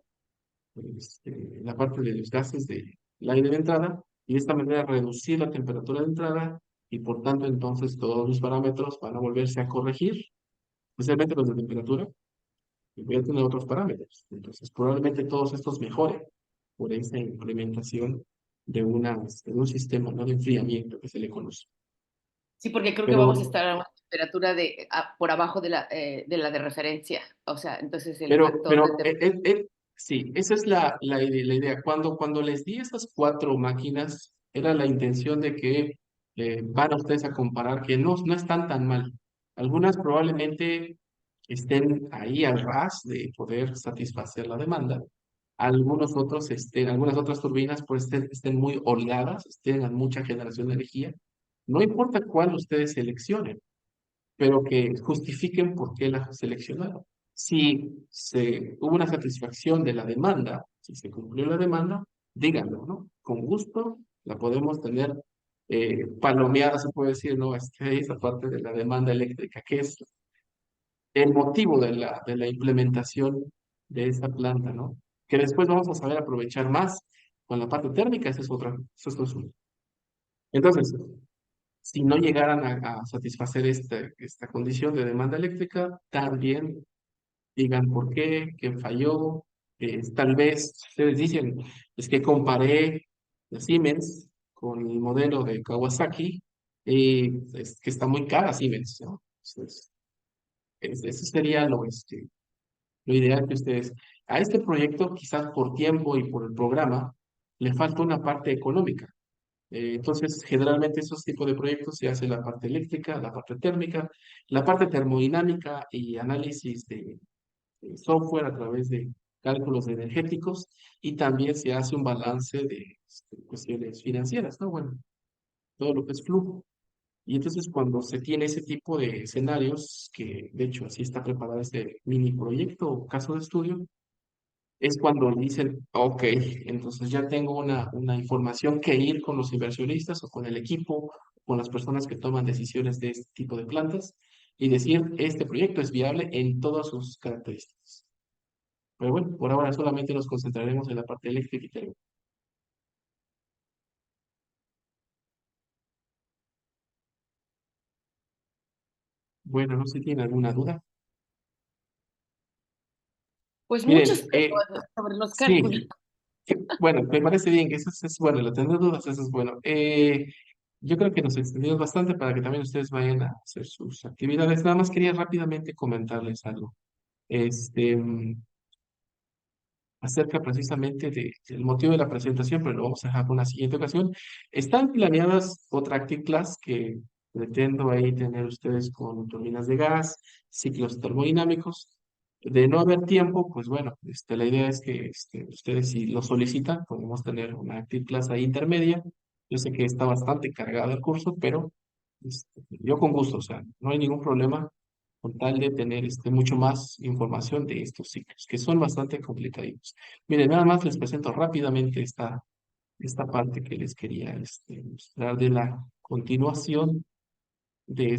la parte de los gases del aire de entrada, y de esta manera reducir la temperatura de entrada, y por tanto entonces todos los parámetros van a volverse a corregir, especialmente los de temperatura, y voy a tener otros parámetros. Entonces, probablemente todos estos mejoren por esa implementación de un sistema, ¿no? De enfriamiento que se le conoce. Sí, porque creo que Pero, vamos a estar a una temperatura por abajo de la de referencia. O sea, entonces el factor de temperatura. sí, esa es la idea. Cuando les di esas 4 máquinas, era la intención de que van a ustedes a comparar que no están tan mal. Algunas probablemente estén ahí al ras de poder satisfacer la demanda. Algunas otras turbinas pues estén muy holgadas, tengan mucha generación de energía. No importa cuál ustedes seleccionen, pero que justifiquen por qué la seleccionaron. Si hubo una satisfacción de la demanda, si se cumplió la demanda, díganlo, ¿no? Con gusto la podemos tener palomeada, se puede decir, ¿no? Esa parte de la demanda eléctrica, que es el motivo de la implementación de esa planta, ¿no? Que después vamos a saber aprovechar más con la parte térmica, eso es otro asunto. Entonces, si no llegaran a satisfacer esta condición de demanda eléctrica, también digan por qué falló. Tal vez ustedes dicen, es que comparé la Siemens con el modelo de Kawasaki y es que está muy cara Siemens, ¿no? Entonces, eso sería lo ideal que ustedes. A este proyecto, quizás por tiempo y por el programa, le falta una parte económica. Entonces, generalmente esos tipos de proyectos se hace la parte eléctrica, la parte térmica, la parte termodinámica y análisis de software a través de cálculos energéticos y también se hace un balance de cuestiones financieras, ¿no? Bueno, todo lo que es flujo. Y entonces cuando se tiene ese tipo de escenarios, que de hecho así está preparado este mini proyecto o caso de estudio, es cuando dicen, ok, entonces ya tengo una información que ir con los inversionistas o con el equipo, con las personas que toman decisiones de este tipo de plantas, y decir, este proyecto es viable en todas sus características. Pero bueno, por ahora solamente nos concentraremos en la parte eléctrica y térmica. Bueno, no sé si tienen alguna duda. Pues Miren, muchos temas sobre los sí, cálculos. bueno, me parece bien que eso es bueno, el tener dudas, eso es bueno. Yo creo que nos extendimos bastante para que también ustedes vayan a hacer sus actividades. Nada más quería rápidamente comentarles algo. Este, acerca precisamente del motivo de la presentación, pero lo vamos a dejar para una siguiente ocasión. Están planeadas otra active class que pretendo ahí tener ustedes con turbinas de gas, ciclos termodinámicos. De no haber tiempo, pues bueno, la idea es que ustedes si lo solicitan, podemos tener una active class ahí intermedia. Yo sé que está bastante cargado el curso, pero yo con gusto, o sea, no hay ningún problema con tal de tener mucho más información de estos ciclos, que son bastante complicados. Miren, nada más les presento rápidamente esta parte que les quería mostrar de la continuación de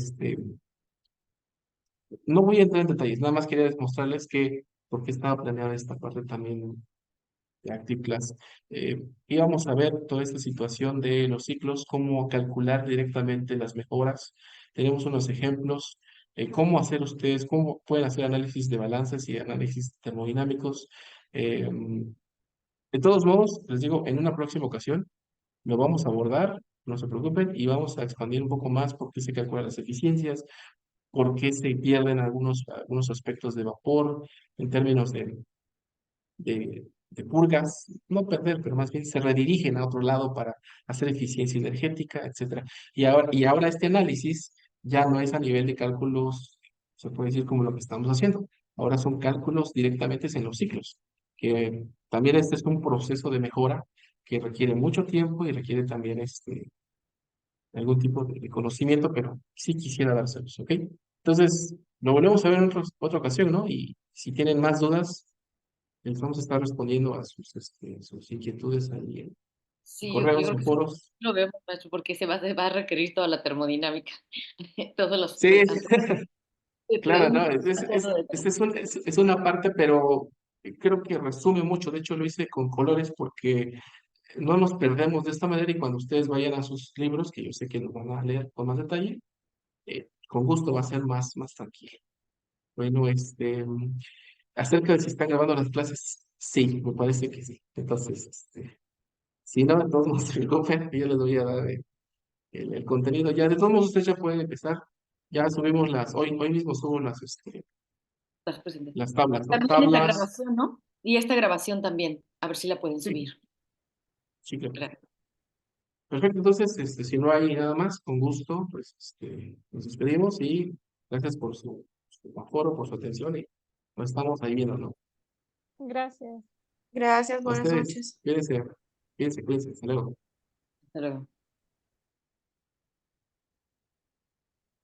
No voy a entrar en detalles, nada más quería mostrarles que, porque estaba planeada esta parte también de Active Class. Íbamos a ver toda esta situación de los ciclos, cómo calcular directamente las mejoras. Tenemos unos ejemplos, cómo hacer ustedes, cómo pueden hacer análisis de balances y análisis termodinámicos. Eh, de todos modos, les digo, en una próxima ocasión lo vamos a abordar, no se preocupen, y vamos a expandir un poco más por qué se calculan las eficiencias, por qué se pierden algunos aspectos de vapor en términos de purgas, no perder, pero más bien se redirigen a otro lado para hacer eficiencia energética, etcétera. Y ahora este análisis ya no es a nivel de cálculos, se puede decir como lo que estamos haciendo. Ahora son cálculos directamente en los ciclos, que también este es un proceso de mejora que requiere mucho tiempo y requiere también algún tipo de conocimiento, pero sí quisiera dárselos, ¿ok? Entonces, lo volvemos a ver en otra ocasión, ¿no? Y si tienen más dudas, les vamos a estar respondiendo a sus inquietudes ahí en Sí, yo correos, creo en que sí foros. lo vemos, maestro, porque se va a requerir toda la termodinámica, todos los Sí, claro, ¿no? demasiado detalle. Es una parte, pero creo que resume mucho. De hecho, lo hice con colores porque no nos perdemos de esta manera y cuando ustedes vayan a sus libros, que yo sé que los van a leer con más detalle, con gusto va a ser más tranquilo. Bueno, acerca de si están grabando las clases, sí, me parece que sí. Entonces, si no, entonces no se preocupen, yo les voy a dar el contenido. Ya, de todos modos, ustedes ya pueden empezar. Ya subimos hoy mismo subo Estás presente. las tablas, ¿no? También esta Tablas, grabación, ¿no? Y esta grabación también, a ver si la pueden sí, subir. sí, claro. Claro. Perfecto, entonces, si no hay nada más, con gusto, pues, nos despedimos y gracias por su aforo, por su atención y nos estamos ahí viendo, ¿no? Gracias. Gracias, A buenas ustedes, noches. cuídense, cuídense, hasta luego. Hasta luego.